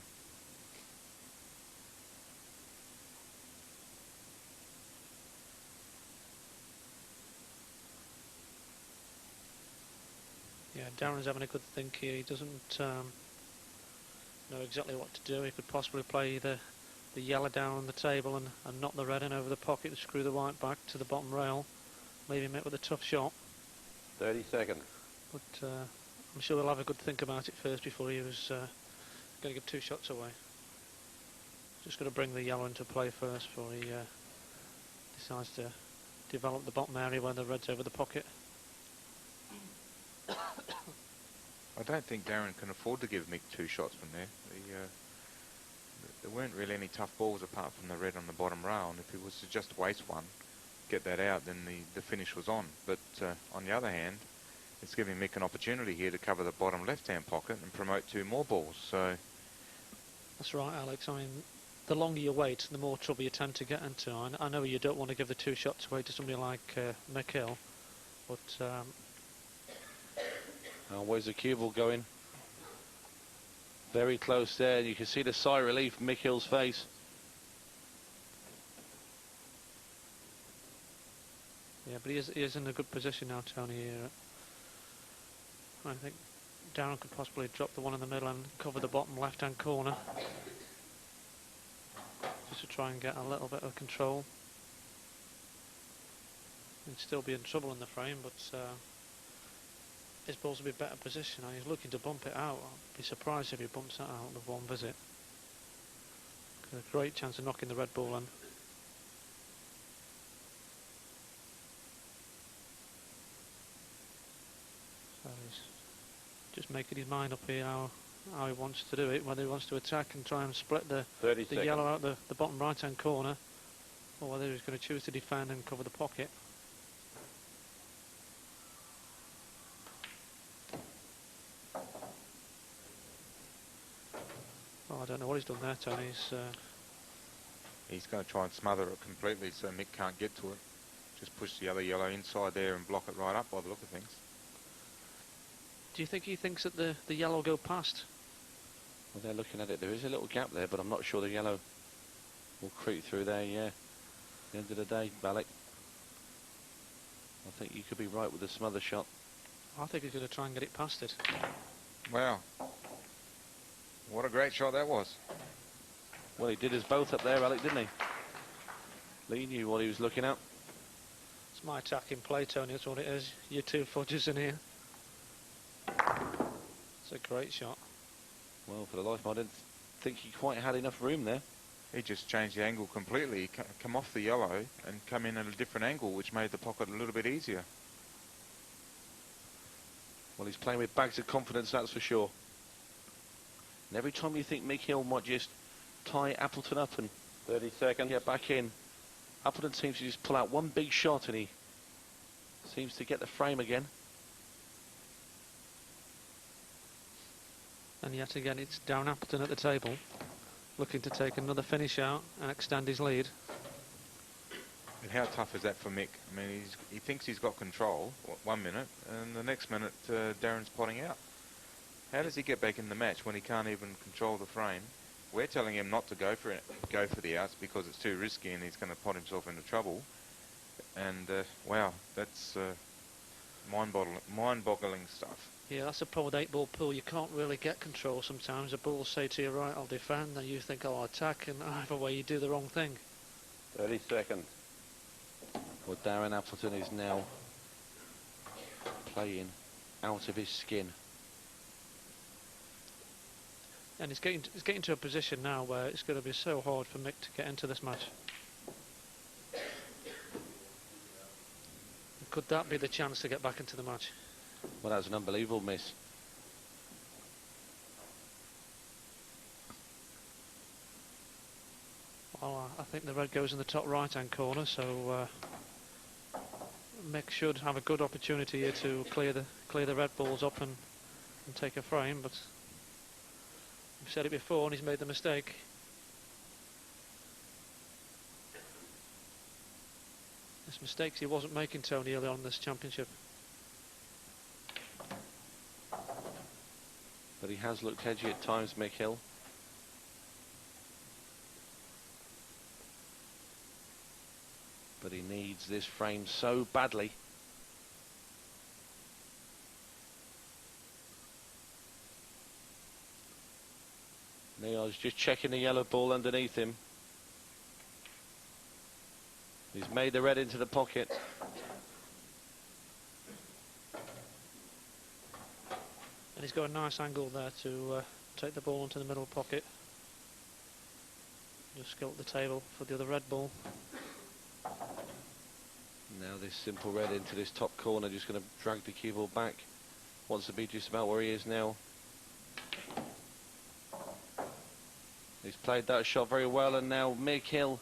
Yeah, Darren's having a good think here. He doesn't know exactly what to do. He could possibly play the yellow down on the table and knock the red in over the pocket to screw the white back to the bottom rail, leave him with a tough shot. 30 seconds. But I'm sure he'll have a good think about it first before he was going to give 2 shots away. Just got to bring the yellow into play first before he decides to develop the bottom area where the red's over the pocket. I don't think Darren can afford to give Mick 2 shots from there. There weren't really any tough balls apart from the red on the bottom rail, and if he was to just waste one, get that out, then the finish was on. But on the other hand, it's giving Mick an opportunity here to cover the bottom left-hand pocket and promote 2 more balls. So That's right, Alex. I mean, the longer you wait, the more trouble you tend to get into. I know you don't want to give the 2 shots away to somebody like Mick Hill, but Where's the cue ball going? Very close there. You can see the sigh of relief from Mick Hill's face. yeah, but he is in a good position now, Tony. Here. I think Darren could possibly drop the one in the middle and cover the bottom left-hand corner, just to try and get a little bit of control. He'd still be in trouble in the frame, but his ball's will be better position. He's looking to bump it out. I'd be surprised if he bumps that out with one visit. Got a great chance of knocking the red ball in. So he's just making his mind up here how he wants to do it, whether he wants to attack and try and split the 30 the seconds. yellow out the bottom right hand corner, or whether he's going to choose to defend and cover the pocket. Well, I don't know what he's done there, Tony. he's going to try and smother it completely so Mick can't get to it. Just push the other yellow inside there and block it right up by the look of things. Do you think he thinks that the yellow will go past? Well, they're looking at it. There is a little gap there, but I'm not sure the yellow will creep through there, yeah. At the end of the day, Balak, I think you could be right with the smother shot. I think he's going to try and get it past it. Wow. What a great shot that was. Well, he did us both up there, Alec, didn't he? Lee knew what he was looking at. It's my attacking play, Tony, that's what it is. You 2 fudges in here. It's a great shot. Well, for the life of me, I didn't think he quite had enough room there. He just changed the angle completely. He come off the yellow and come in at a different angle, which made the pocket a little bit easier. Well, he's playing with bags of confidence, that's for sure. And every time you think Mick Hill might just tie Appleton up and 30 seconds. get back in, Appleton seems to just pull out one big shot and he seems to get the frame again. And yet again, it's Darren Appleton at the table, looking to take another finish out and extend his lead. And how tough is that for Mick? I mean, he thinks he's got control 1 minute, and the next minute Darren's potting out. How does he get back in the match when he can't even control the frame? We're telling him not to go for it, go for the outs because it's too risky and he's going to pot himself into trouble. And wow, that's mind-boggling stuff. Yeah, that's a problem with 8-ball pool. You can't really get control sometimes. The ball will say to you, right, I'll defend, and you think, oh, I'll attack, and either way you do the wrong thing. 30 seconds. Well, Darren Appleton is now playing out of his skin. And he's getting to a position now where it's going to be so hard for Mick to get into this match. Could that be the chance to get back into the match? Well, that was an unbelievable miss. Well, I think the red goes in the top right-hand corner, so Mick should have a good opportunity here to clear the red balls up and take a frame, but we've said it before and he's made the mistake. There's mistakes he wasn't making, Tony, early on in this championship. But he has looked edgy at times, Mick Hill. But he needs this frame so badly. Neil's just checking the yellow ball underneath him. He's made the red into the pocket. And he's got a nice angle there to take the ball into the middle pocket. Just go up the table for the other red ball. Now this simple red into this top corner, just going to drag the cue ball back. Wants to be just about where he is now. He's played that shot very well, and now Mick Hill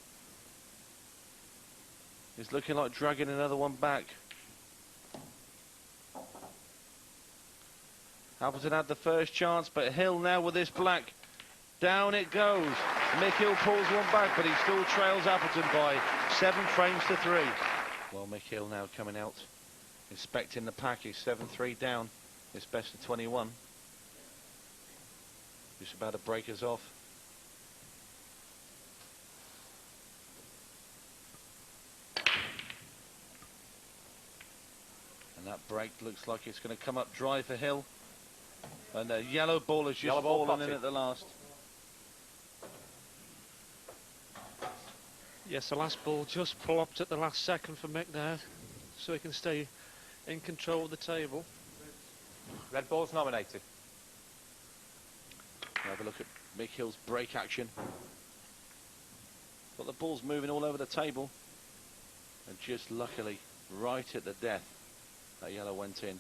is looking like dragging another one back. Appleton had the first chance, but Hill now with this black. Down it goes. Mick Hill pulls one back, but he still trails Appleton by 7 frames to 3. Well, Mick Hill now coming out, inspecting the pack. He's 7-3 down. It's best of 21. Just about to break us off. And that break looks like it's going to come up dry for Hill. And the yellow ball has just fallen in at the last. Yes, the last ball just plopped at the last second for Mick there, so he can stay in control of the table. Red ball's nominated. Have a look at Mick Hill's break action. But the ball's moving all over the table. And just luckily, right at the death, that yellow went in.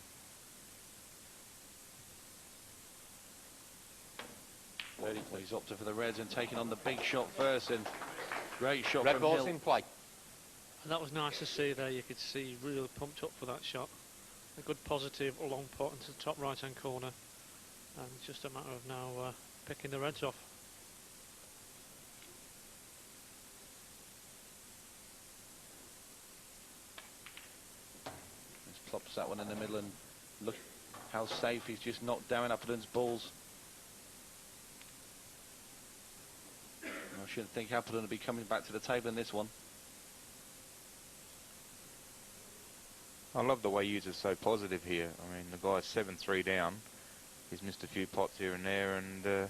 He's opted for the reds and taking on the big shot first, and great shot Red from ball's Hill. in play. And that was nice to see there. You could see really pumped up for that shot. A good positive long pot into the top right hand corner, and it's just a matter of now picking the reds off. Just plops that one in the middle, and look how safe he's just knocked down Appleton's balls. I shouldn't think Appleton will be coming back to the table in this one. I love the way Hughes is so positive here. I mean, the guy's 7-3 down. He's missed a few pots here and there, and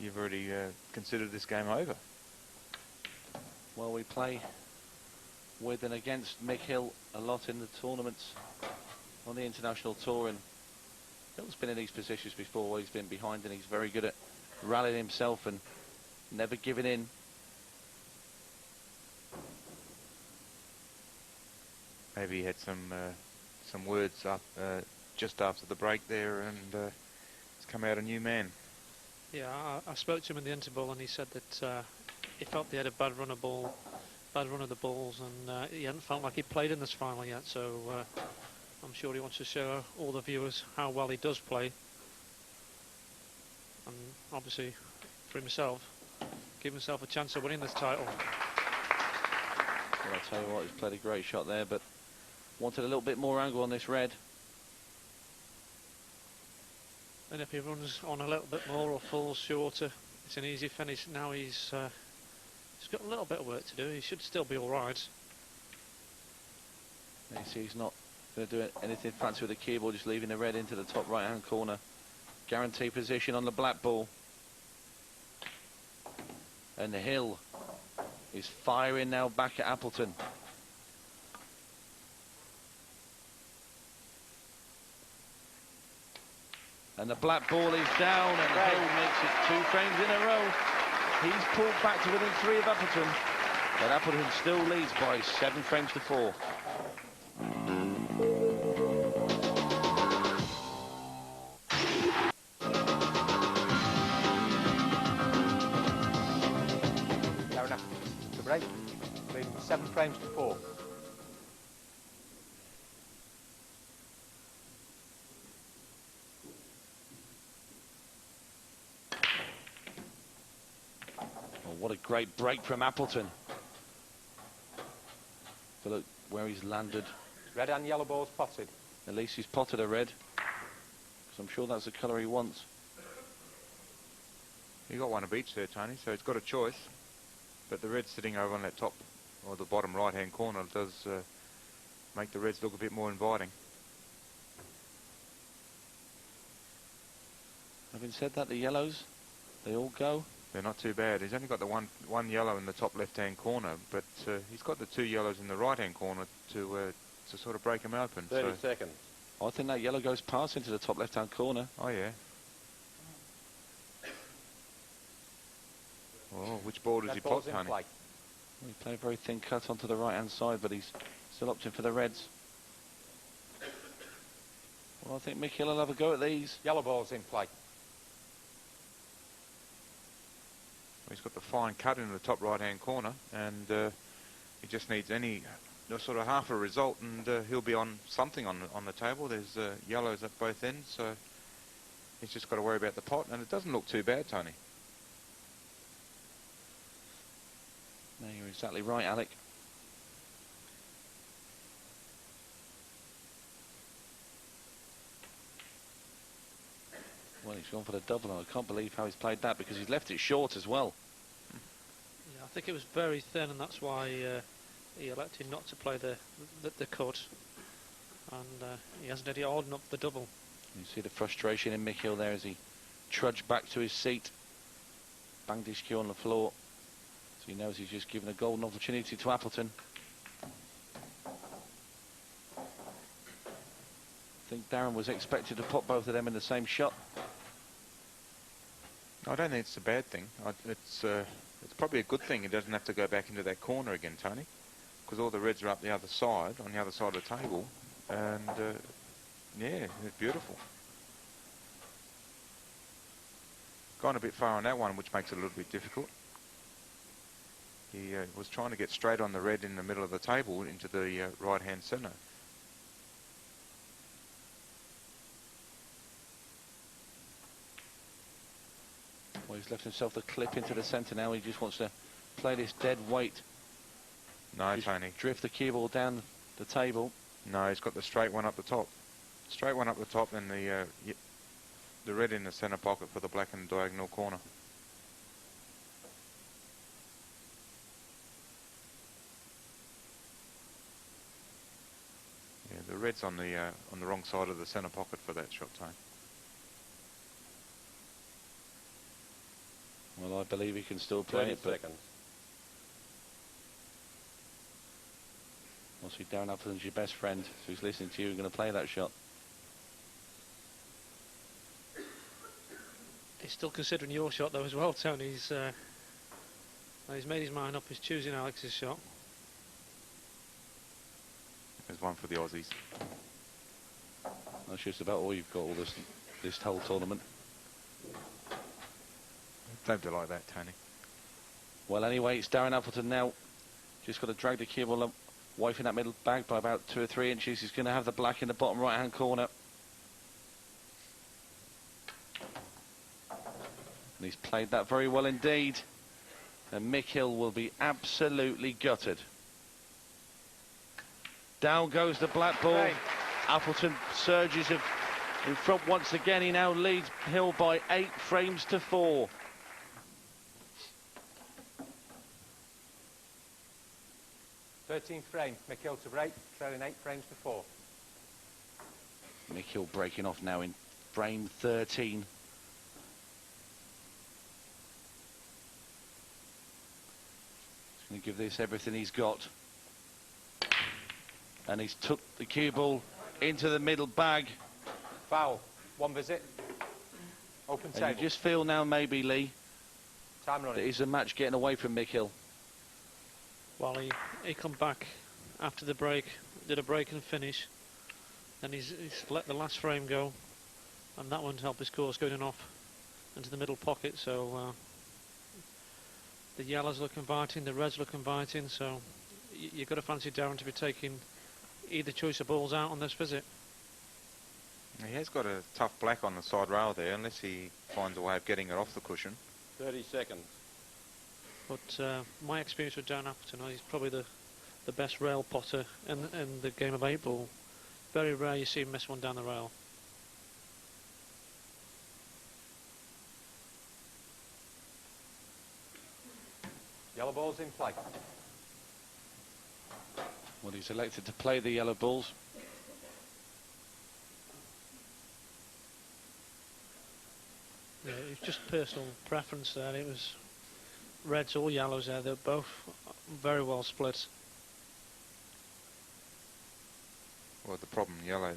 you've already considered this game over. Well, we play with and against Mick Hill a lot in the tournaments on the international tour, and Hill's been in these positions before where he's been behind, and he's very good at rallying himself and never giving in. Maybe he had some words up just after the break there, and he's come out a new man. Yeah, I spoke to him in the interval, and he said that he felt they had a bad run of the balls, and he hadn't felt like he played in this final yet. So I'm sure he wants to show all the viewers how well he does play, and obviously for himself, give himself a chance of winning this title. Well, I'll tell you what, he's played a great shot there, but wanted a little bit more angle on this red. And if he runs on a little bit more or falls shorter, it's an easy finish. Now he's got a little bit of work to do. He should still be all right. You see, he's not going to do anything fancy with the keyboard, just leaving the red into the top right-hand corner. Guaranteed position on the black ball. And the Hill is firing now back at Appleton. And the black ball is down, and Hill makes it 2 frames in a row. He's pulled back to within 3 of Appleton, but Appleton still leads by 7 frames to 4. Darren Appleton to break, leading 7 frames to 4. What a great break from Appleton. But look where he's landed. Red and yellow balls potted. At least he's potted a red, because I'm sure that's the colour he wants. You got one of each there, Tony, so he's got a choice. But the red sitting over on that top or the bottom right-hand corner does make the reds look a bit more inviting. Having said that, the yellows, they all go. They're not too bad. He's only got the one yellow in the top left-hand corner, but he's got the 2 yellows in the right-hand corner to sort of break him open. 30 seconds. I think that yellow goes past into the top left-hand corner. Oh, yeah. Oh, which ball does he pot, Tony? He played a very thin cut onto the right-hand side, but he's still opting for the reds. Well, I think Mick Hill will have a go at these. Yellow balls in play. He's got the fine cut in the top right-hand corner, and he just needs sort of half a result, and he'll be on something on the table. There's yellows at both ends, so he's just got to worry about the pot, and it doesn't look too bad, Tony. No, you're exactly right, Alec. Well, he's gone for the double, and I can't believe how he's played that, because he's left it short as well. Yeah, I think it was very thin, and that's why he elected not to play the cut. And he hasn't any holding up the double. You see the frustration in Mick Hill there as he trudged back to his seat, banged his cue on the floor. So he knows he's just given a golden opportunity to Appleton. I think Darren was expected to put both of them in the same shot. I don't think it's a bad thing. It's probably a good thing he doesn't have to go back into that corner again, Tony, because all the reds are up the other side, on the other side of the table, and yeah, it's beautiful. Gone a bit far on that one, which makes it a little bit difficult. He was trying to get straight on the red in the middle of the table into the right-hand centre. Well, he's left himself the clip into the centre now. He just wants to play this dead weight. No, just Tony. Drift the cue ball down the table. No, he's got the straight one up the top. Straight one up the top, and the red in the centre pocket for the black in the diagonal corner. Yeah, the red's on the wrong side of the centre pocket for that shot, Tony. Well, I believe he can still play 30 it, but seconds. obviously Darren Appleton's your best friend, so he's listening to you and going to play that shot. He's still considering your shot though as well, Tony. He's made his mind up. He's choosing Alex's shot. There's one for the Aussies. That's just about all you've got all this whole tournament. Don't be like that, Tony. Well, anyway, it's Darren Appleton now. Just got to drag the cue ball up, away from that middle bag by about 2 or 3 inches. He's going to have the black in the bottom right-hand corner. And he's played that very well indeed. And Mick Hill will be absolutely gutted. Down goes the black ball. Right. Appleton surges in front once again. He now leads Hill by 8 frames to 4. Frame, Mick Hill to break, trailing 8 frames to 4. Mick Hill breaking off now in frame 13. He's going to give this everything he's got. And he's took the cue ball into the middle bag. Foul, 1 visit. Open And table. you just feel now, maybe, Lee, Time that running. is the match getting away from Mick Hill. Well, he come back after the break, did a break and finish, then he's let the last frame go, and that one helped his course going off into the middle pocket. So the yellows look inviting, the reds look inviting. So you've got to fancy Darren to be taking either choice of balls out on this visit. He has got a tough black on the side rail there, unless he finds a way of getting it off the cushion. 30 seconds. But my experience with Darren Appleton, he's probably the best rail potter in the game of 8-ball. Very rare you see him miss one down the rail. Yellow ball's in play. Well, he's elected to play the yellow balls. Yeah, it's just personal preference there. It was reds or yellows there. They're both very well split. Well, the problem, yellow,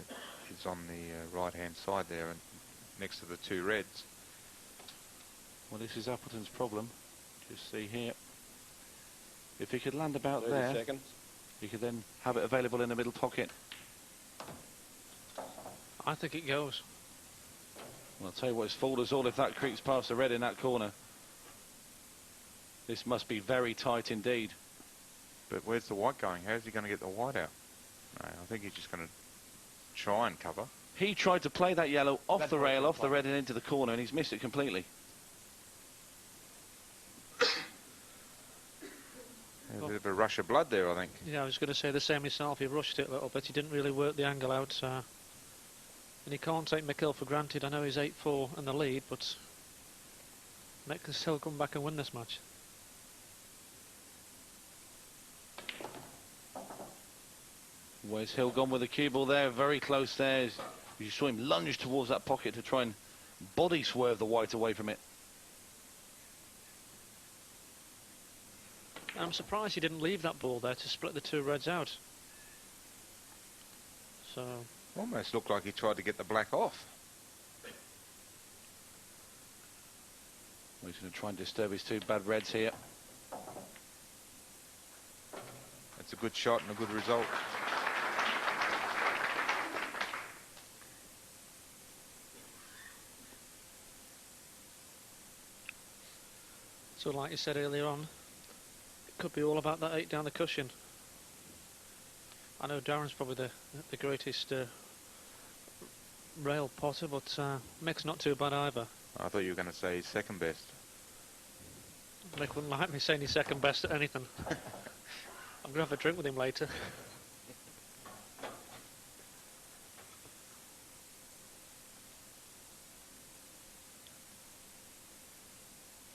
is on the right-hand side there, and next to the two reds. Well, this is Appleton's problem. Just see here. If he could land about 30 there, seconds. he could then have it available in the middle pocket. I think it goes. Well, I'll tell you what, it's fooled us all if that creeps past the red in that corner. This must be very tight indeed. But where's the white going? How's he going to get the white out? No, I think he's just going to try and cover. He tried to play that yellow off Red the rail, ball, off the white. red and into the corner, and he's missed it completely. A bit of a rush of blood there, I think. Yeah, I was going to say the same myself. He rushed it a little bit. He didn't really work the angle out. And he can't take Mick Hill for granted. I know he's 8-4 in the lead, but Mick can still come back and win this match. Where's Hill gone with the cue ball there? Very close there. You saw him lunge towards that pocket to try and body swerve the white away from it. I'm surprised he didn't leave that ball there to split the two reds out. So Almost looked like he tried to get the black off. Well, he's going to try and disturb his two bad reds here. It's a good shot and a good result. So like you said earlier on, it could be all about that 8 down the cushion. I know Darren's probably the greatest rail potter, but Mick's not too bad either. I thought you were going to say he's second best. Mick wouldn't like me saying he's second best at anything. I'm going to have a drink with him later.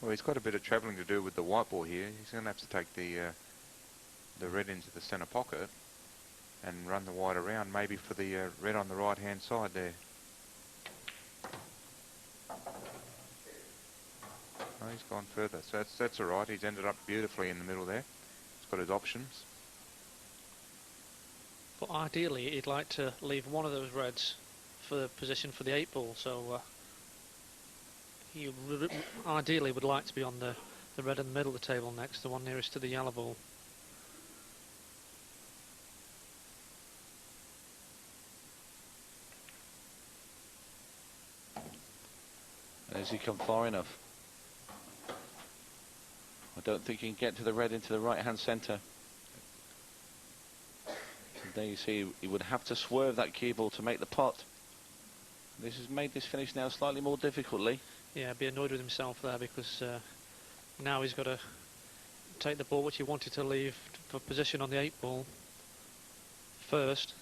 Well, he's got a bit of travelling to do with the white ball here. He's going to have to take the red into the centre pocket and run the white around, maybe for the red on the right-hand side there. Oh, he's gone further, so that's all right. He's ended up beautifully in the middle there. He's got his options. But ideally, he'd like to leave one of those reds for the position for the 8-ball. So he ideally would like to be on the red in the middle of the table next, the one nearest to the yellow ball. Has he come far enough? I don't think he can get to the red into the right-hand centre. There you see he would have to swerve that cue ball to make the pot. This has made this finish now slightly more difficultly. Yeah, be annoyed with himself there because now he's got to take the ball which he wanted to leave for position on the 8-ball first.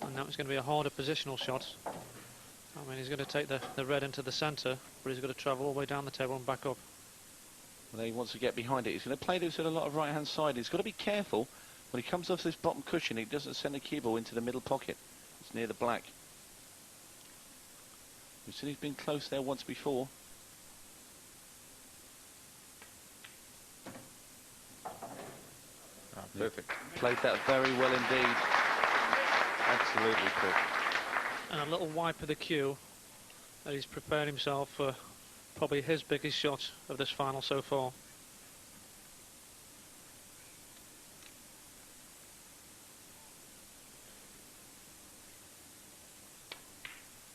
And now it's going to be a harder positional shot. I mean, he's going to take the red into the centre, but he's got to travel all the way down the table and back up. Well, he wants to get behind it. He's going to play this at a lot of right-hand side. He's got to be careful when he comes off this bottom cushion. He doesn't send the cue ball into the middle pocket. It's near the black. We've seen he's been close there once before. Oh, perfect. Played that very well indeed. Absolutely perfect. And a little wipe of the cue And he's prepared himself for probably his biggest shot of this final so far.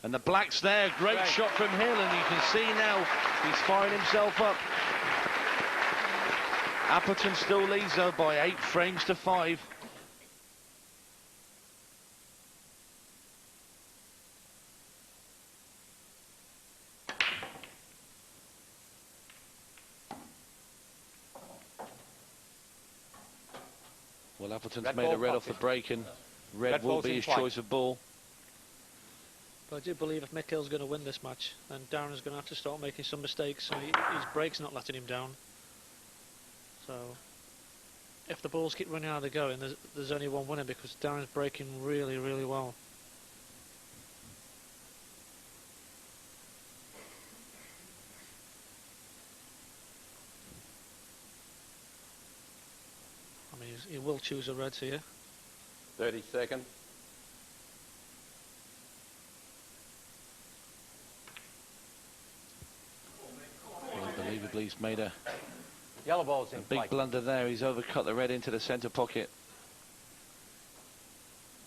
And the black's there, great shot from Hill, and you can see now he's firing himself up. Appleton still leads though by 8 frames to 5. Well, Appleton's made a red off the break, and red will be his choice of ball. But I do believe if Mick Hill's going to win this match, then Darren's going to have to start making some mistakes, so his break's not letting him down. So if the balls keep running out of the going, there's only one winner, because Darren's breaking really, really well. I mean, he will choose a reds here. 30 seconds. Unbelievably, he's made a Yellow ball's in big blunder there. He's overcut the red into the centre pocket.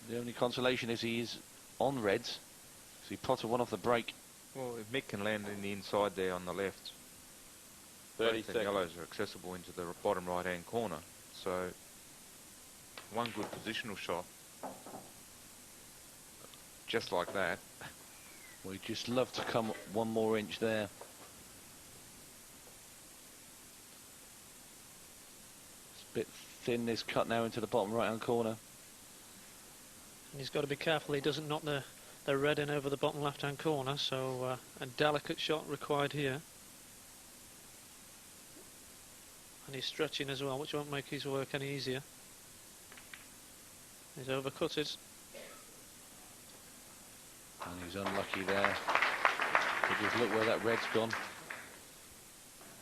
The only consolation is he is on reds, so he potted one off the break. Well, if Mick can land in the inside there on the left, 30 both the seconds. yellows are accessible into the bottom right-hand corner. So one good positional shot, just like that. Well, he'd just love to come one more inch there. It's a bit thin, this cut now into the bottom right-hand corner. And he's got to be careful he doesn't knock the red in over the bottom left-hand corner, so a delicate shot required here. And he's stretching as well, which won't make his work any easier. He's overcut it. And he's unlucky there. But just look where that red's gone.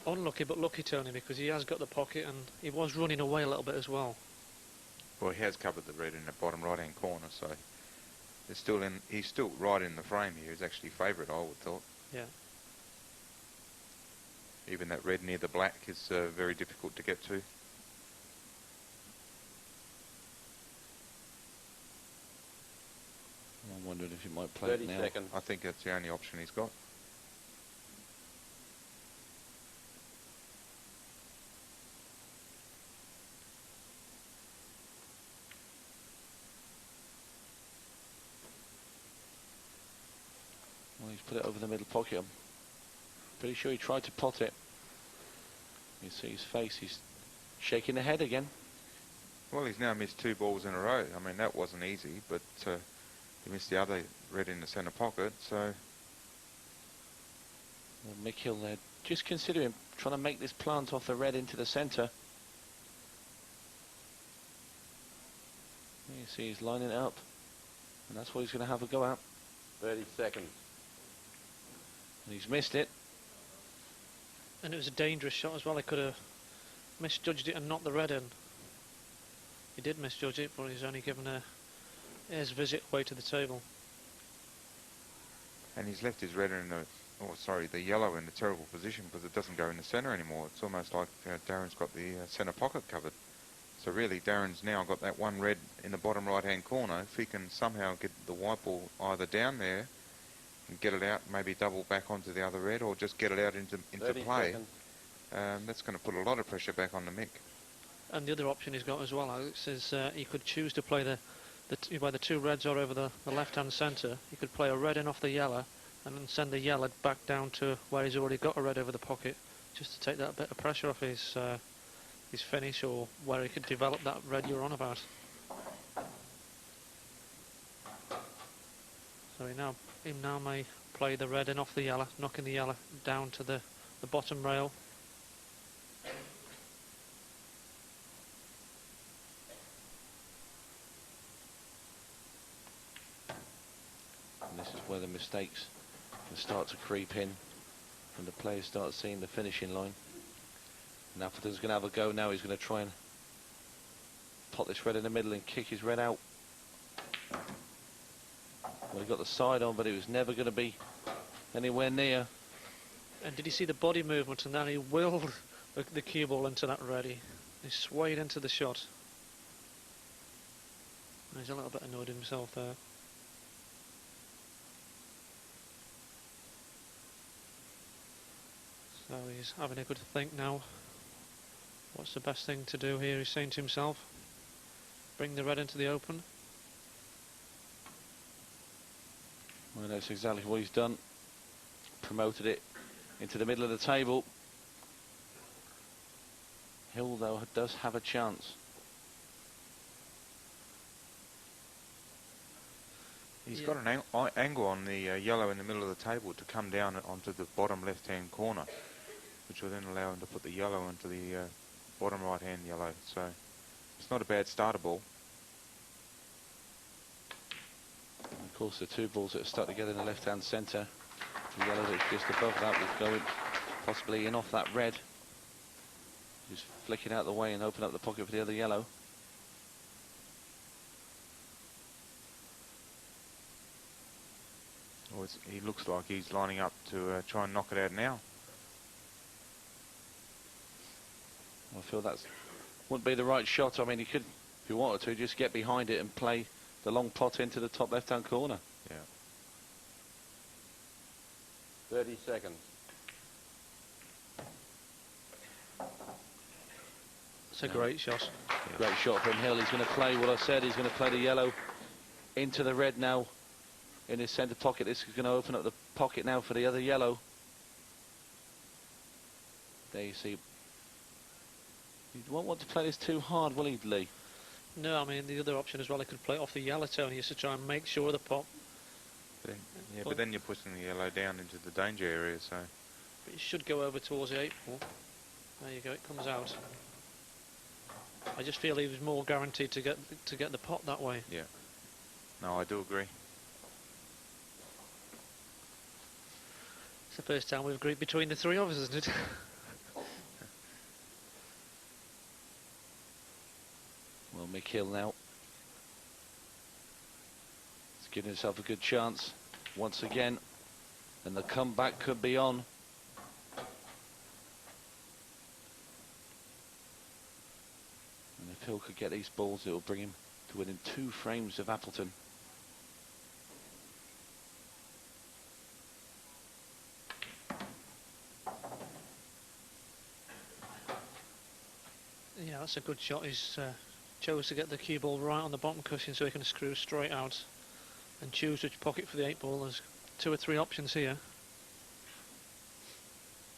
Unlucky but lucky, Tony, because he has got the pocket and he was running away a little bit as well. Well, he has covered the red in the bottom right-hand corner, so it's still in. He's still right in the frame here. He's actually favourite, I would thought. Yeah. Even that red near the black is very difficult to get to. I'm wondering if he might play 30 it now. seconds. I think that's the only option he's got. Well, he's put it over the middle pocket. I'm pretty sure he tried to pot it. You see his face, he's shaking the head again. Well, he's now missed 2 balls in a row. I mean, that wasn't easy, but he missed the other red in the centre pocket, so... Well, Mick Hill there, just considering trying to make this plant off the red into the centre. You see he's lining it up, and that's what he's going to have a go at. 30 seconds. And he's missed it. And it was a dangerous shot as well. He could have misjudged it and knocked the red in. He did misjudge it, but he's only given his visit away to the table. And he's left his red in the... Oh, sorry, the yellow in a terrible position because it doesn't go in the centre anymore. It's almost like Darren's got the centre pocket covered. So really, Darren's now got that one red in the bottom right-hand corner. If he can somehow get the white ball either down there and get it out, maybe double back onto the other red, or just get it out into play, that's going to put a lot of pressure back on the Mick. And the other option he's got as well, Alex, is he could choose to play where the 2 reds are over the left-hand centre. He could play a red in off the yellow and then send the yellow back down to where he's already got a red over the pocket, just to take that bit of pressure off his finish, or where he could develop that red you're on about. So he now may play the red in off the yellow, knocking the yellow down to the bottom rail. And this is where the mistakes can start to creep in, and the players start seeing the finishing line. And Appleton's going to have a go now. He's going to try and pot this red in the middle and kick his red out. Well, he got the side on, but it was never going to be anywhere near. And did you see the body movement? And then he willed the cue ball into that red. He swayed into the shot. And he's a little bit annoyed himself there. So he's having a good think now. What's the best thing to do here? He's saying to himself, bring the red into the open. Well, that's exactly what he's done. Promoted it into the middle of the table. Hill, though, does have a chance. He's got an angle on the yellow in the middle of the table to come down onto the bottom left-hand corner, which will then allow him to put the yellow into the bottom right-hand yellow. So it's not a bad starter ball. Of course, the two balls that are stuck together in the left-hand centre. The yellow that's just above that will go in, possibly in off that red. Just flick it out of the way and open up the pocket for the other yellow. Well, he looks like he's lining up to try and knock it out now. I feel that wouldn't be the right shot. I mean, he could, if he wanted to, just get behind it and play the long pot into the top left-hand corner. Yeah. 30 seconds. It's a great shot. Yeah. Great shot from Hill. He's going to play what I said. He's going to play the yellow into the red now in his centre pocket. This is going to open up the pocket now for the other yellow. There you see. He won't want to play this too hard, will he, Lee? No, I mean, the other option as well, he could play it off the yellow, Tony, is to try and make sure of the pop. But then you're pushing the yellow down into the danger area, so... But it should go over towards the 8 ball. There you go, it comes out. I just feel he was more guaranteed to get the pot that way. Yeah. No, I do agree. It's the first time we've agreed between the three of us, isn't it? Well, Mick Hill now. He's giving himself a good chance once again. And the comeback could be on. And if Hill could get these balls, it will bring him to within 2 frames of Appleton. Yeah, that's a good shot. He's chose to get the cue ball right on the bottom cushion so he can screw straight out and choose which pocket for the 8 ball. There's 2 or 3 options here.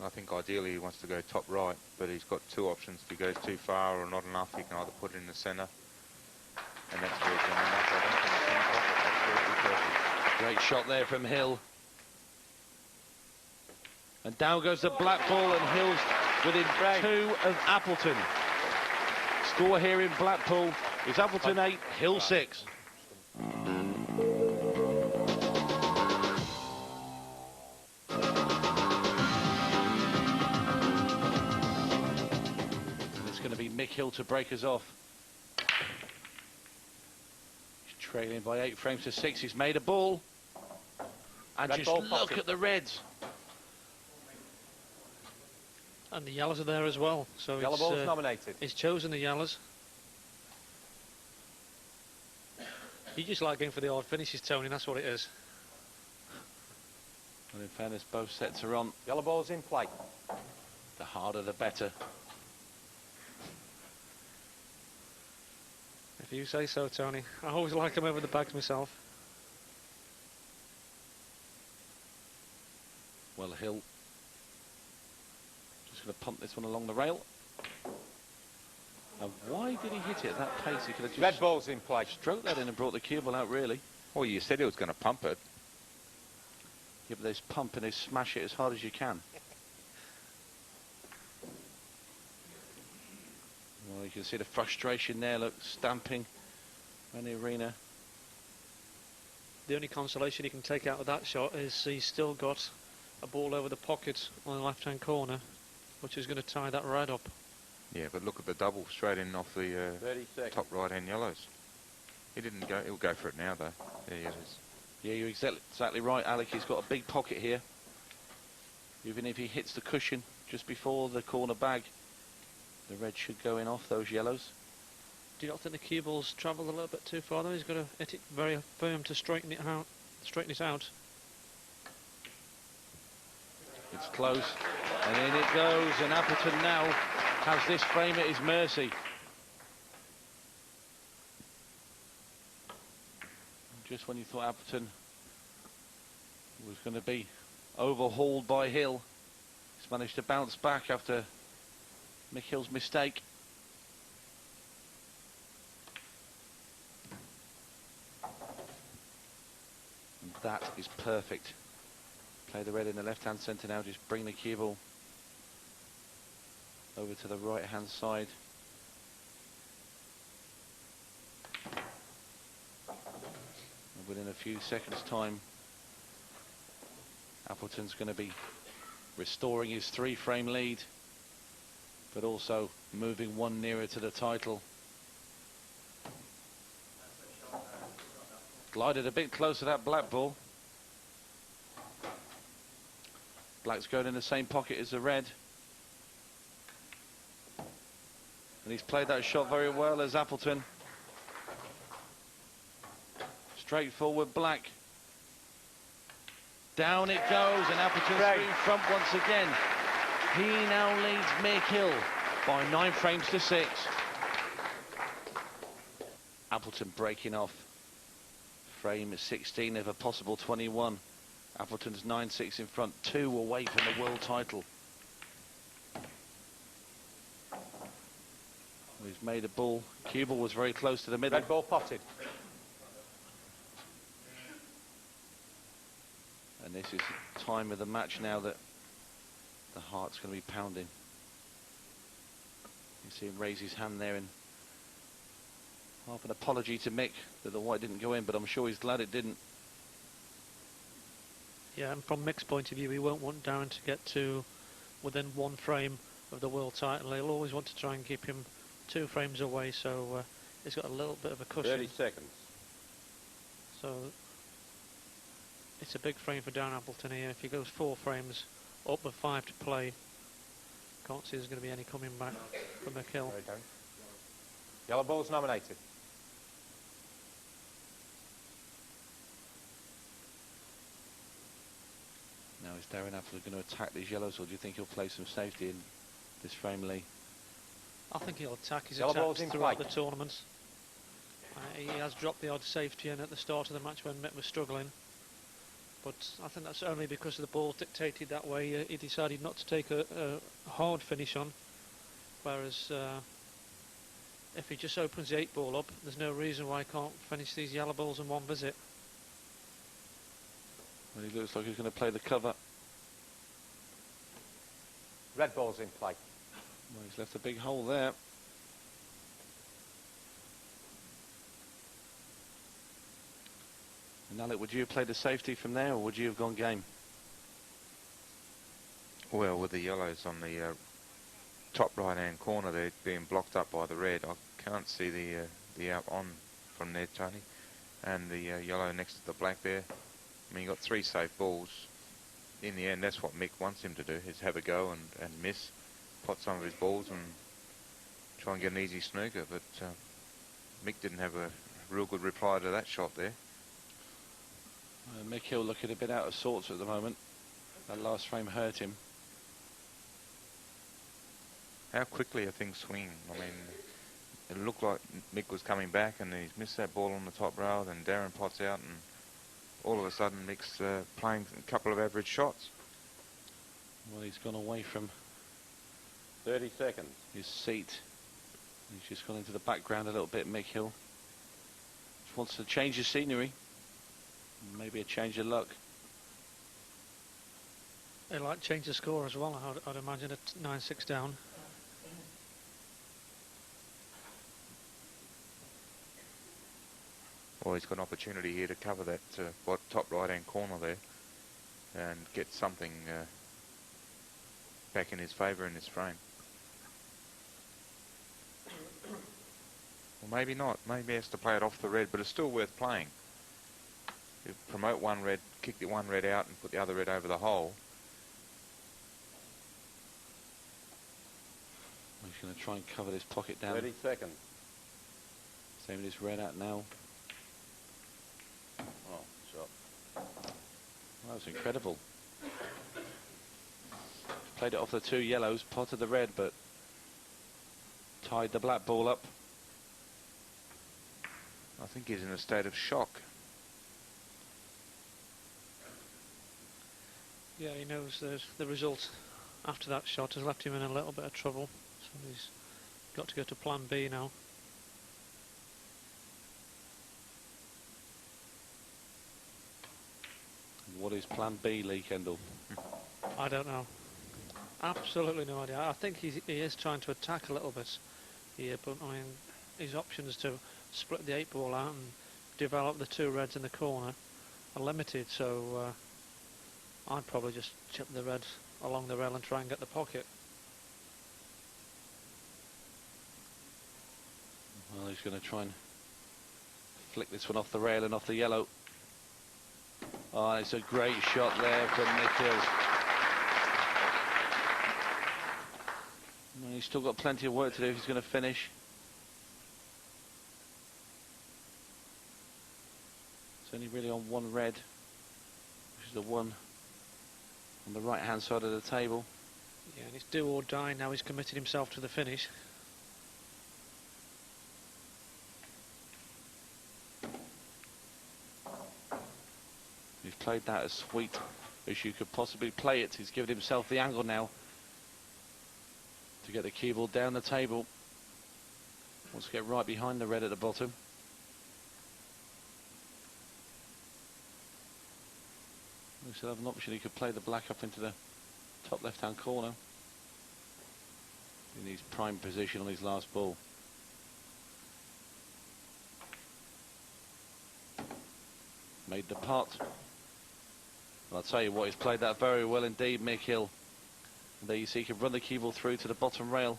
I think ideally he wants to go top right, but he's got 2 options. If he goes too far or not enough, he can either put it in the centre, and that's where he's going to end up. I don't think the centre pocket, absolutely perfect. Great shot there from Hill. And down goes the black ball, and Hill's within 2 of Appleton. Score here in Blackpool is Appleton 8, Hill 6. And it's going to be Mick Hill to break us off. He's trailing by 8 frames to 6. He's made a ball. And Red just ball look pocket. at the reds. And the yellows are there as well. So Yellow ball's nominated. He's chosen the yellows. You just like going for the odd finishes, Tony, that's what it is. And in fairness, both sets are on. Yellow ball's in play. The harder, the better. If you say so, Tony. I always like him over the bags myself. Well, Hill just going to pump this one along the rail. Now, why did he hit it at that pace? He could have just Red ball's in play. stroked that in and brought the cue ball out, really. Well, you said he was going to pump it. Yeah, but there's pump and there's smash it as hard as you can. Well, you can see the frustration there, look, stamping around the arena. The only consolation he can take out of that shot is he's still got a ball over the pocket on the left-hand corner, which is going to tie that red up. Yeah, but look at the double straight in off the 30 seconds. top right-hand yellows. He didn't go. He'll go for it now, though. There he is. Yeah, you're exactly right, Alec. He's got a big pocket here. Even if he hits the cushion just before the corner bag, the red should go in off those yellows. Do you not think the cue ball's travelled a little bit too far though? He's got to hit it very firm to straighten it out. It's close, and in it goes, and Appleton now has this frame at his mercy. Just when you thought Appleton was going to be overhauled by Hill, he's managed to bounce back after Mick Hill's mistake. And that is perfect. Play the red in the left-hand centre now, just bring the cue ball over to the right-hand side. And within a few seconds' time, Appleton's going to be restoring his 3-frame lead, but also moving one nearer to the title. Glided a bit close to that black ball. Black's going in the same pocket as the red. And he's played that shot very well as Appleton. Straightforward black. Down it goes, and Appleton's in front once again. He now leads Mick Hill by 9 frames to 6. Appleton breaking off. Frame 16 of a possible 21. Appleton's 9-6 in front, 2 away from the world title. He's made a ball. Cue ball was very close to the middle. Red ball potted. And this is the time of the match now that the heart's going to be pounding. You see him raise his hand there in half an apology to Mick that the white didn't go in, but I'm sure he's glad it didn't. Yeah, and from Mick's point of view, he won't want Darren to get to within 1 frame of the world title. He'll always want to try and keep him 2 frames away, so he's got a little bit of a cushion. 30 seconds. So it's a big frame for Darren Appleton here. If he goes 4 frames, up with 5 to play, can't see there's going to be any coming back from Mick Hill. Yellow ball's nominated. Now is Darren Appleton going to attack these yellows, or do you think he'll play some safety in this frame, Lee? I think he'll attack his Yellow ball's attacks in throughout play. the tournament. He has dropped the odd safety in at the start of the match when Mick was struggling, but I think that's only because the ball dictated that way. He decided not to take a hard finish on, whereas if he just opens the 8 ball up, there's no reason why he can't finish these yellow balls in one visit. Well, he looks like he's going to play the cover. Red ball's in play. Well, he's left a big hole there. And Alec, would you have played the safety from there, or would you have gone game? Well, with the yellows on the top right-hand corner, they're being blocked up by the red. I can't see the out on from there, Tony. And the yellow next to the black there. I mean, you got 3 safe balls. In the end, that's what Mick wants him to do, is have a go and miss, pot some of his balls and try and get an easy snooker. But Mick didn't have a real good reply to that shot there. Mick Hill looking a bit out of sorts at the moment. That last frame hurt him. How quickly are things swinging? I mean, it looked like Mick was coming back and he's missed that ball on the top row, then Darren pots out and all of a sudden Mick's playing a couple of average shots. Well, he's gone away from 30 seconds. his seat. He's just gone into the background a little bit, Mick Hill. Just wants to change his scenery. Maybe a change of luck. He'd like to change the score as well, I'd imagine, at 9-6 down. Well, he's got an opportunity here to cover that top right-hand corner there and get something back in his favour in this frame. Well, maybe not. Maybe he has to play it off the red, but it's still worth playing. You promote one red, kick the one red out and put the other red over the hole. He's going to try and cover this pocket down. 30 seconds. Same with this red out now. Oh, shot. Well, that was incredible. Played it off the two yellows, potted the red, but tied the black ball up. I think he's in a state of shock. Yeah, he knows the result after that shot has left him in a little bit of trouble. So he's got to go to plan B now. What is plan B, Lee Kendall? I don't know. Absolutely no idea. I think he is trying to attack a little bit here, but I mean, his options to split the 8 ball out and develop the 2 reds in the corner are limited, so I'd probably just chip the red along the rail and try and get the pocket. Well, he's going to try and flick this one off the rail and off the yellow. Oh, it's a great shot there from Mick Hill. Well, he's still got plenty of work to do if he's going to finish. It's only really on one red, which is the one on the right hand side of the table. Yeah, and it's do or die now. He's committed himself to the finish. He's played that as sweet as you could possibly play it. He's given himself the angle now to get the cue ball down the table. Wants to get right behind the red at the bottom. We still have an option. He could play the black up into the top left-hand corner in his prime position on his last ball. Made the pot. Well, I'll tell you what, he's played that very well indeed, Mick Hill. And there you see he can run the cue ball through to the bottom rail.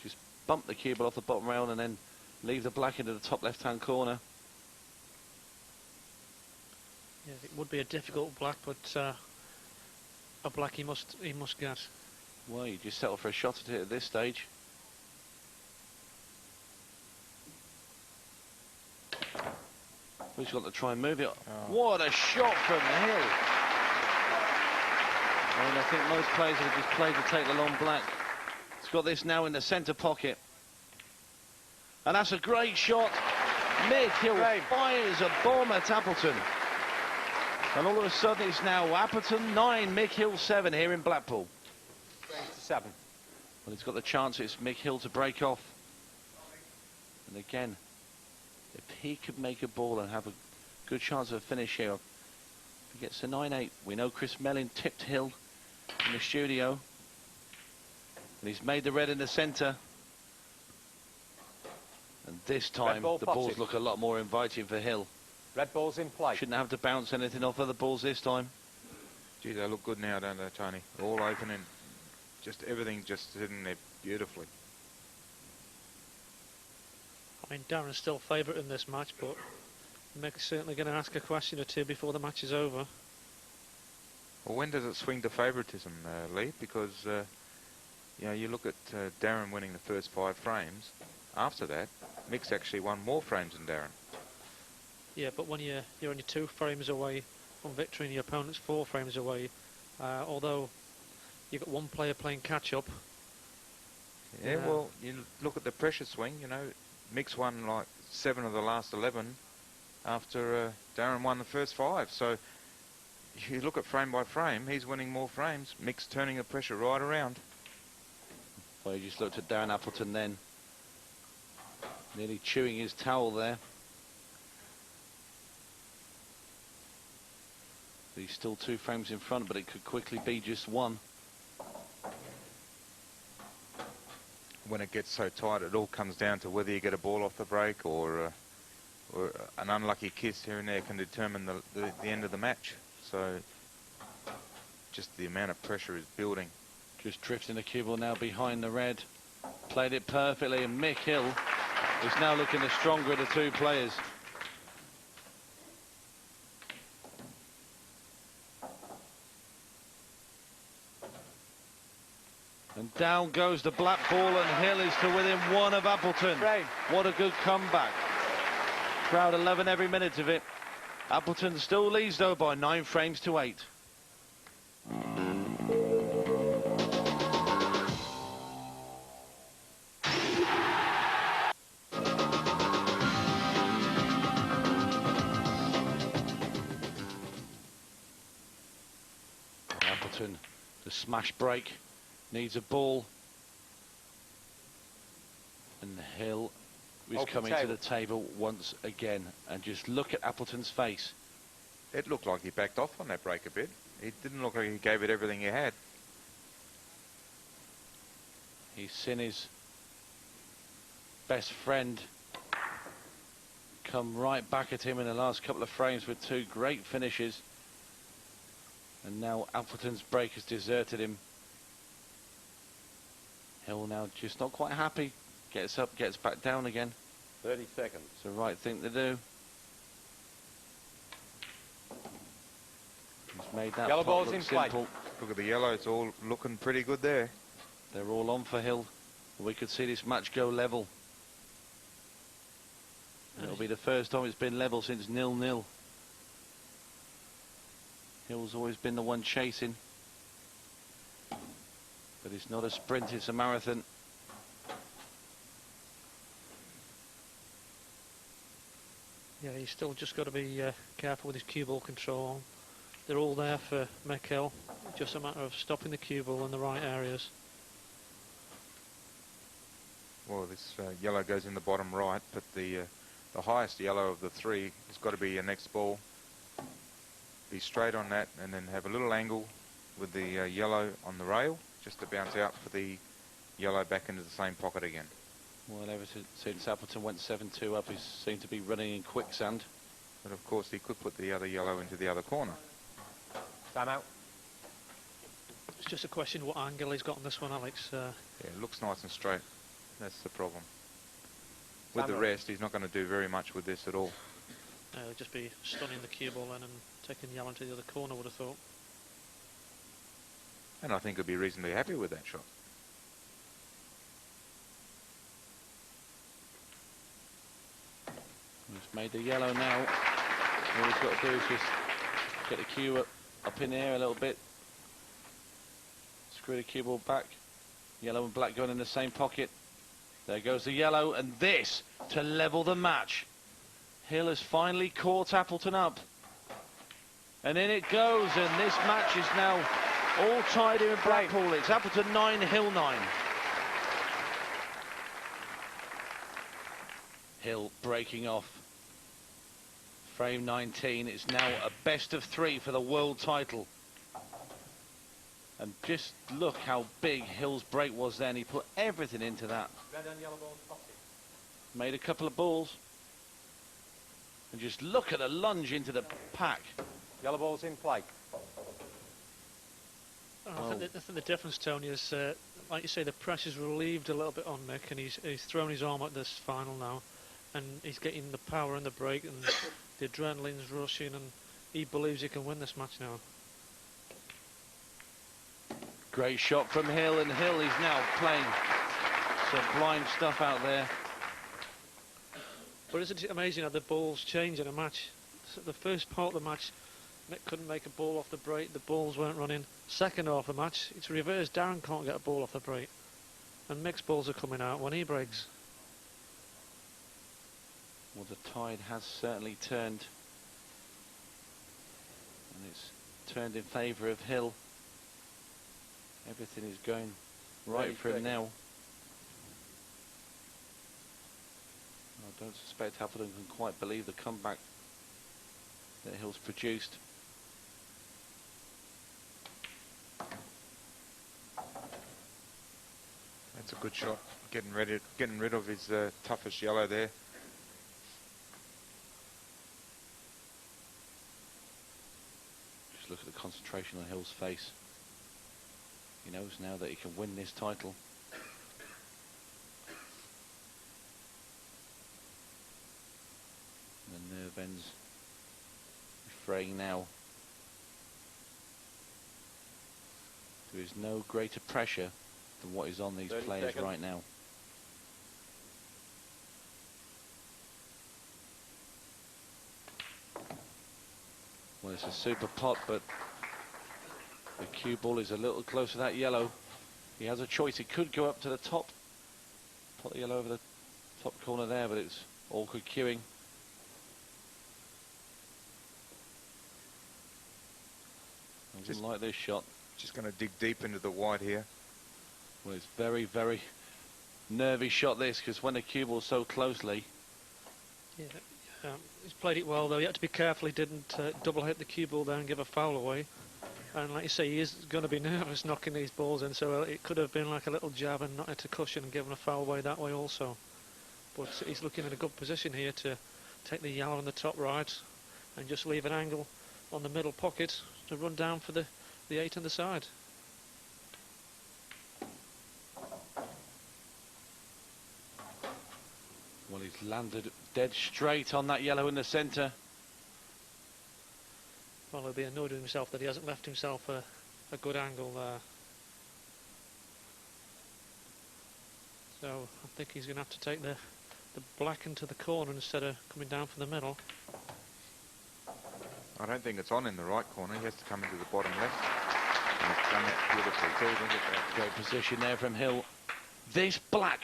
Just bump the cue ball off the bottom rail and then leave the black into the top left-hand corner. Yeah, it would be a difficult black, but a black he must get. Well, you just settle for a shot at it at this stage. He's got to try and move it. Oh. What a shot from Hill! I mean, I think most players have just played to take the long black. He's got this now in the centre pocket. And that's a great shot. Mick Hill fires a bomb at Appleton. And all of a sudden it's now Appleton 9, Mick Hill 7 here in Blackpool. 7. Well, he's got the chance, it's Mick Hill to break off. And again, if he could make a ball and have a good chance of a finish here, if he gets to 9-8, we know Chris Mellin tipped Hill in the studio. And he's made the red in the centre. And this time, the balls look a lot more inviting for Hill. Red ball's in play. Shouldn't have to bounce anything off other balls this time. Gee, they look good now, don't they, Tony? All open and just everything just sitting there beautifully. I mean, Darren's still favourite in this match, but Mick's certainly going to ask a question or two before the match is over. Well, when does it swing to favouritism, Lee? Because, you know, you look at Darren winning the first 5 frames. After that, Mick's actually won more frames than Darren. Yeah, but when you're only 2 frames away from victory and your opponent's 4 frames away, although you've got one player playing catch-up. Yeah, well, you look at the pressure swing, you know, Mick's won like 7 of the last 11 after Darren won the first 5. So you look at frame by frame, he's winning more frames. Mick's turning the pressure right around. Well, you just looked at Darren Appleton then. Nearly chewing his towel there. He's still 2 frames in front, but it could quickly be just 1. When it gets so tight, it all comes down to whether you get a ball off the break or an unlucky kiss here and there can determine the end of the match. So just the amount of pressure is building. Just drifting the cue ball now behind the red. Played it perfectly, and Mick Hill is now looking the stronger of the 2 players. And down goes the black ball, and Hill is to within one of Appleton. Frame. What a good comeback. Crowd 11 every minute of it. Appleton still leads though by 9 frames to 8. Appleton, the smash break, needs a ball. And Hill is Open coming table. to the table once again. And just look at Appleton's face. It looked like he backed off on that break a bit. It didn't look like he gave it everything he had. He's seen his best friend come right back at him in the last couple of frames with 2 great finishes. And now Appleton's break has deserted him. Hill now just not quite happy. Gets up, gets back down again. 30 seconds. It's the right thing to do. He's made that Yellow pot ball's look in play. simple. Look at the yellow, it's all looking pretty good there. They're all on for Hill. We could see this match go level. It'll be the first time it's been level since 0-0. Hill's always been the one chasing. But it's not a sprint, it's a marathon. Yeah, he's still just got to be careful with his cue ball control. They're all there for Mikel. Just a matter of stopping the cue ball in the right areas. Well, this yellow goes in the bottom right, but the highest yellow of the 3 has got to be your next ball. Be straight on that, and then have a little angle with the yellow on the rail, just to bounce out for the yellow back into the same pocket again. Well, ever since Appleton went 7-2 up, he seemed to be running in quicksand. But of course, he could put the other yellow into the other corner. Time out. It's just a question what angle he's got on this one, Alex. Yeah, it looks nice and straight. That's the problem. With the Time out. rest, he's not going to do very much with this at all. It'll just be stunning the cue ball in and taking the yellow to the other corner, would have thought. And I think he'll be reasonably happy with that shot. He's made the yellow now. All he's got to do is just get the cue up in the air a little bit. Screw the cue ball back. Yellow and black going in the same pocket. There goes the yellow, and this to level the match. Hill has finally caught Appleton up. And in it goes, and this match is now all tied in Blackpool. It's Appleton 9, Hill 9. Hill breaking off. Frame 19. It's now a best of 3 for the world title. And just look how big Hill's break was then. He put everything into that. Red and yellow ball pocket. Made a couple of balls. And just look at the lunge into the pack. Yellow ball's in play. I think the difference, Tony, is, like you say, the pressure's relieved a little bit on Mick, and he's thrown his arm at this final now, and he's getting the power in the break, and the adrenaline's rushing, and he believes he can win this match now. Great shot from Hill, and Hill is now playing sublime stuff out there. But isn't it amazing how the balls change in a match? So the first part of the match, Mick couldn't make a ball off the break, the balls weren't running. Second half of the match, it's reversed. Darren can't get a ball off the break, and Mick's balls are coming out when he breaks. Well, the tide has certainly turned, and it's turned in favour of Hill. Everything is going right for him now. I don't suspect Appleton can quite believe the comeback that Hill's produced. That's a good shot. Getting rid of his toughest yellow there. Just look at the concentration on Hill's face. He knows now that he can win this title. And the nerve ends fraying now. There is no greater pressure than what is on these 30 players seconds. right now. Well, it's a super pot, but the cue ball is a little close to that yellow. He has a choice. He could go up to the top, put the yellow over the top corner there, but it's awkward cueing. I Just- wouldn't like this shot. Just going to dig deep into the white here. Well, it's very, very nervy shot this, because when the cue ball's so closely, Yeah, he's played it well though. You had to be careful he didn't double hit the cue ball there and give a foul away. And like you say, he is going to be nervous knocking these balls in, so it could have been like a little jab and not hit a cushion and given a foul away that way also. But he's looking in a good position here to take the yellow on the top right and just leave an angle on the middle pocket to run down for the 8 on the side. well, he's landed dead straight on that yellow in the centre. Well, he'll be annoyed with himself that he hasn't left himself a good angle there. So I think he's going to have to take the black into the corner instead of coming down from the middle. I don't think it's on in the right corner. He has to come into the bottom left. And he's done that beautifully too, doesn't it? Great position there from Hill. This black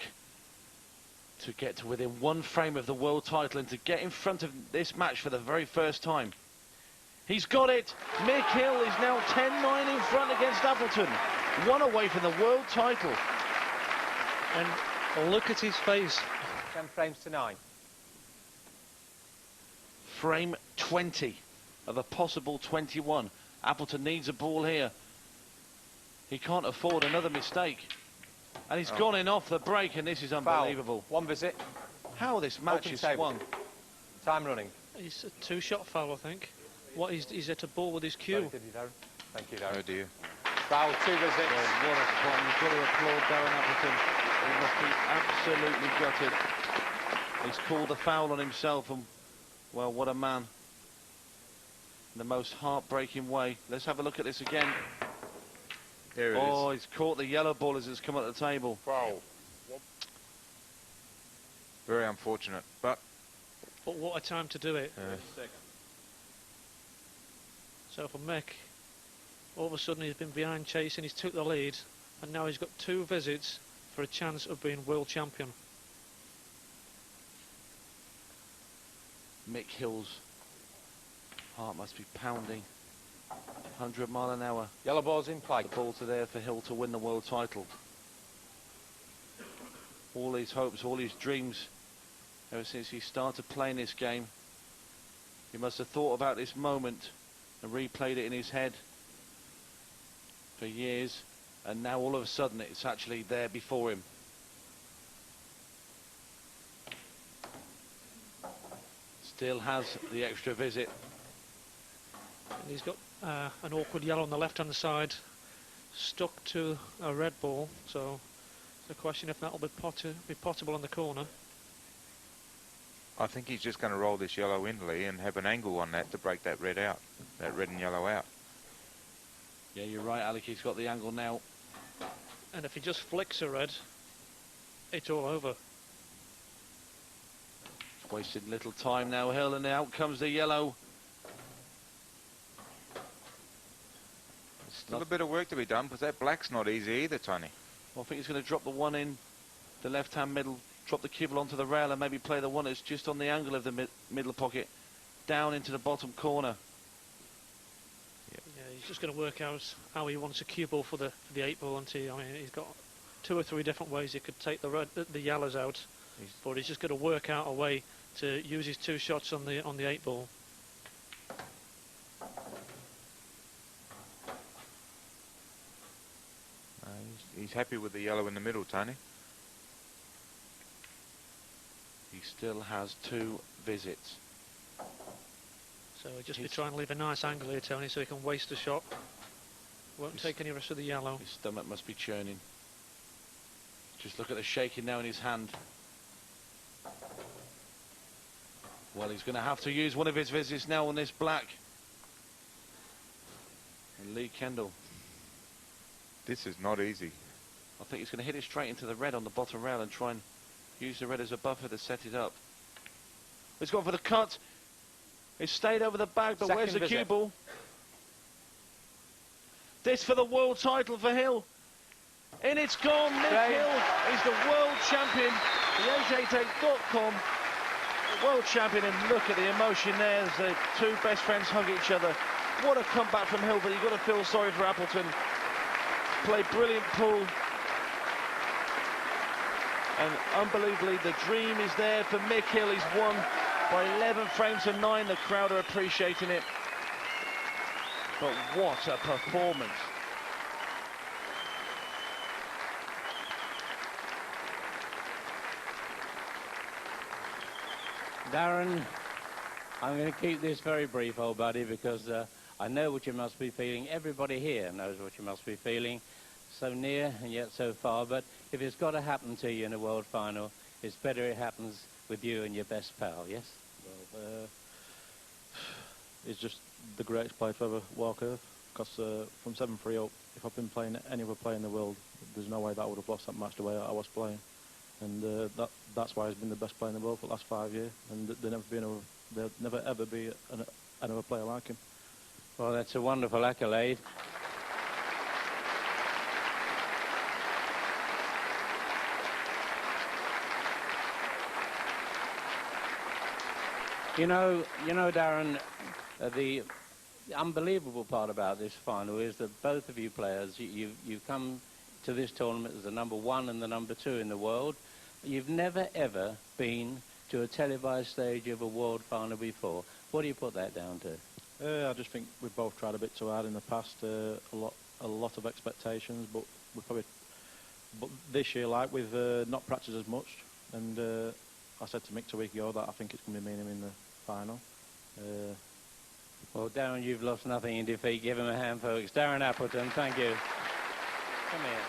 to get to within one frame of the world title and to get in front of this match for the very first time. He's got it. Mick Hill is now 10-9 in front against Appleton. One away from the world title. And look at his face. 10 frames to 9. Frame 20 of a possible 21. Appleton needs a ball here. He can't afford another mistake. And he's gone in off the break, and this is unbelievable. Foul. 1 visit. How this match Open is table. swung. Time running. He's a 2-shot foul, I think. What he's hit a ball with his cue. Sorry, did you, Darren? Thank you, Darren. Oh dear. Foul, 2 visits. Well, what a spot. You've got to applaud Darren Appleton. He must be absolutely gutted. He's called a foul on himself, and, well, what a man. In the most heartbreaking way. Let's have a look at this again. There it Oh, is. he's caught the yellow ball as it's come at the table. Foul. Very unfortunate. But But what a time to do it. uh, So for Mick, all of a sudden he's been behind chasing, he's took the lead, and now he's got 2 visits for a chance of being world champion. Mick Hill's heart must be pounding. 100 mile an hour. Yellow ball's in play. The ball to there for Hill to win the world title. All his hopes, all his dreams, ever since he started playing this game. He must have thought about this moment and replayed it in his head for years, and now all of a sudden it's actually there before him. Still has the extra visit. And he's got an awkward yellow on the left-hand side, stuck to a red ball, so it's a question if that'll be potable on the corner. I think he's just going to roll this yellow in, Lee, and have an angle on that to break that red out. That red and yellow out. Yeah, you're right, Alec, he's got the angle now. And if he just flicks a red, it's all over. Wasted little time now, Hill, and out comes the yellow. Still a bit of work to be done, because that black's not easy either, Tony. Well, I think he's going to drop the one in the left-hand middle, drop the cue ball onto the rail, and maybe play the one that's just on the angle of the middle pocket, down into the bottom corner. Yeah, he's just going to work out how he wants a cue ball for the 8 ball. I mean, he's got 2 or 3 different ways he could take the yellows out, but he's just going to work out a way to use his 2 shots on the 8 ball. He's happy with the yellow in the middle, Tony. He still has 2 visits. So he'll just be trying to leave a nice angle here, Tony, so he can waste a shot. Won't take any rest of the yellow. His stomach must be churning. Just look at the shaking now in his hand. Well, he's going to have to use one of his visits now on this black. And Lee Kendall. This is not easy. I think he's going to hit it straight into the red on the bottom rail and try and use the red as a buffer to set it up. He's gone for the cut. It's stayed over the bag, but where's the cue ball? This for the world title for Hill. In it's gone. Mick Hill is the world champion. The 888.com world champion, and look at the emotion there as the two best friends hug each other. What a comeback from Hill, but you've got to feel sorry for Appleton. Played brilliant pool. And unbelievably, the dream is there for Mick Hill. He's won by 11 frames to 9. The crowd are appreciating it. But what a performance. Darren, I'm going to keep this very brief, old buddy, because I know what you must be feeling. Everybody here knows what you must be feeling. So near and yet so far. But if it's got to happen to you in a world final, it's better it happens with you and your best pal, yes? Well, it's just the greatest player to ever walk Earth. Because from 7-3 up, if I've been playing any other player in the world, there's no way that I would have lost that match the way I was playing. And that's why he's been the best player in the world for the last 5 years. And there'll never ever be another player like him. Well, that's a wonderful accolade. You know, Darren, the unbelievable part about this final is that both of you players, you've come to this tournament as the number 1 and the number 2 in the world. You've never ever been to a televised stage of a world final before. What do you put that down to? I just think we've both tried a bit too hard in the past. A lot of expectations, but this year, like, we've not practiced as much. And I said to Mick 2 weeks ago that I think it's going to be me and him in the final. Well, Darren, you've lost nothing in defeat. Give him a hand, folks. Darren Appleton, thank you. Come here.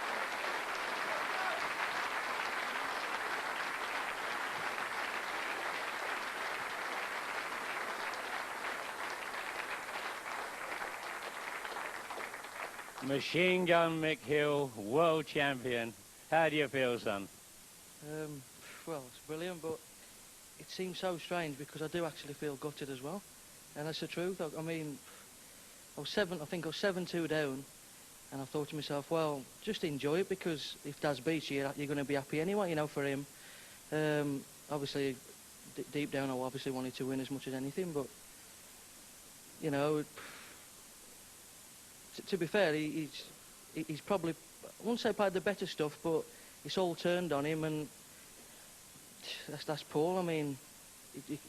Machine Gun Mick Hill, world champion. How do you feel, son? Well, it's brilliant, but it seems so strange because I do actually feel gutted as well. And that's the truth. I mean, I think I was 7-2 down, and I thought to myself, well, just enjoy it, because if Daz beats you, you're going to be happy anyway, you know, for him. Obviously, deep down, I obviously wanted to win as much as anything, but, you know, to be fair, he's probably, I wouldn't say played the better stuff, but it's all turned on him, and that's Paul. I mean,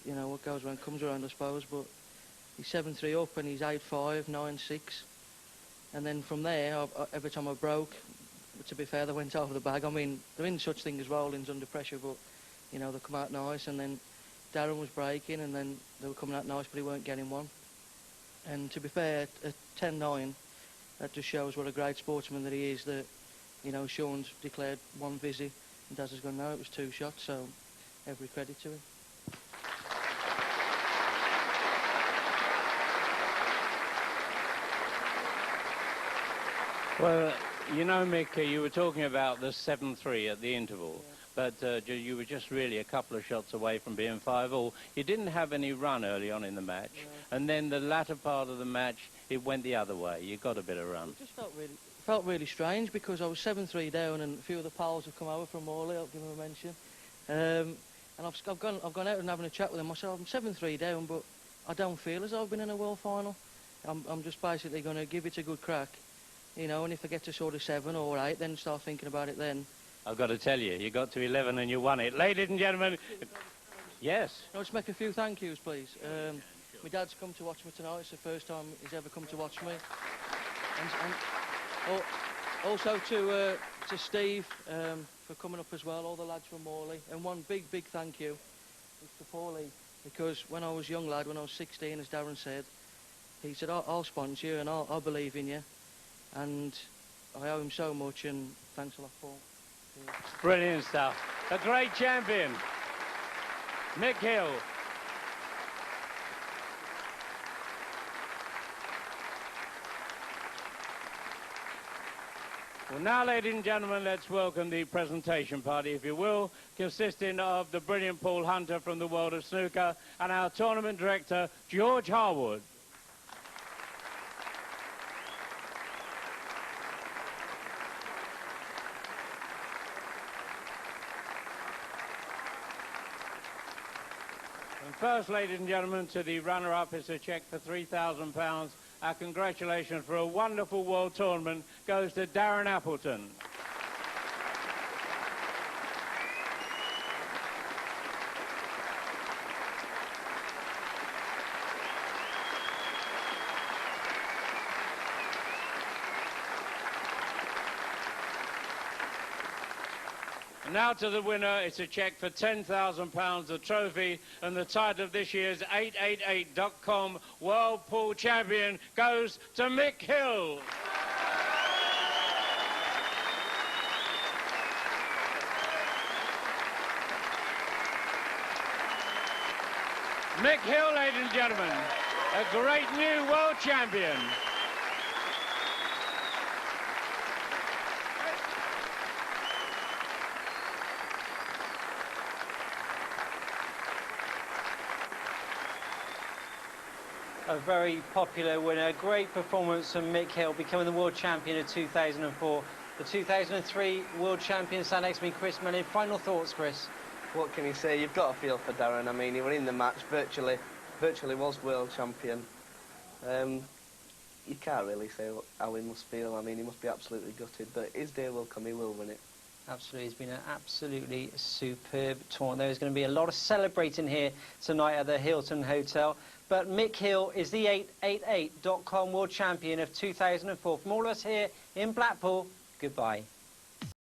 you know, what goes around comes around, I suppose, but he's 7-3 up and he's 8-5, 9-6. And then from there, every time I broke, to be fair, they went over the bag. I mean, there isn't such thing as rollings under pressure, but, you know, they come out nice. And then Darren was breaking, and then they were coming out nice, but he weren't getting one. And to be fair, at 10-9, that just shows what a great sportsman that he is, that, you know, Sean's declared 1 visi, and Daz has gone, no, it was 2 shots, so every credit to him. Well, you know, Mick, you were talking about the 7-3 at the interval, but you were just really a couple of shots away from being 5-all. You didn't have any run early on in the match, and then the latter part of the match, it went the other way. You got a bit of run. It just felt really strange, because I was 7-3 down, and a few of the pals have come over from Morley. I'll give them a mention. And I've gone out and having a chat with them myself. I'm 7-3 down, but I don't feel as though I've been in a world final. I'm just basically going to give it a good crack. You know, and if I get to sort of 7 or 8, then start thinking about it then. I've got to tell you, you got to 11 and you won it. Ladies and gentlemen, yes. I'll just make a few thank yous, please. My dad's come to watch me tonight. It's the first time he's ever come to watch me. And also to Steve for coming up as well, all the lads from Morley. And one big thank you is to Paulie, because when I was a young lad, when I was 16, as Darren said, he said, I'll sponsor you and I'll believe in you. And I owe him so much, and thanks a lot, Paul. Yeah. Brilliant stuff. A great champion, Mick Hill. Well, now, ladies and gentlemen, let's welcome the presentation party, if you will, consisting of the brilliant Paul Hunter from the world of snooker and our tournament director, George Harwood. And first, ladies and gentlemen, to the runner-up is a cheque for £3,000. Our congratulations for a wonderful world tournament goes to Darren Appleton. Now to the winner, it's a cheque for £10,000, the trophy, and the title of this year's 888.com World Pool Champion goes to Mick Hill. Mick Hill, ladies and gentlemen, a great new world champion. A very popular winner, great performance from Mick Hill, becoming the world champion of 2004. The 2003 world champion sat next to me, Chris Mellon. Final thoughts, Chris? What can you say? You've got a feel for Darren. I mean, he were in the match, virtually was world champion. You can't really say how he must feel. I mean, he must be absolutely gutted, but his day will come, he will win it. Absolutely, it's been an absolutely superb tournament. There's going to be a lot of celebrating here tonight at the Hilton Hotel. But Mick Hill is the 888.com World Champion of 2004. From all of us here in Blackpool, goodbye.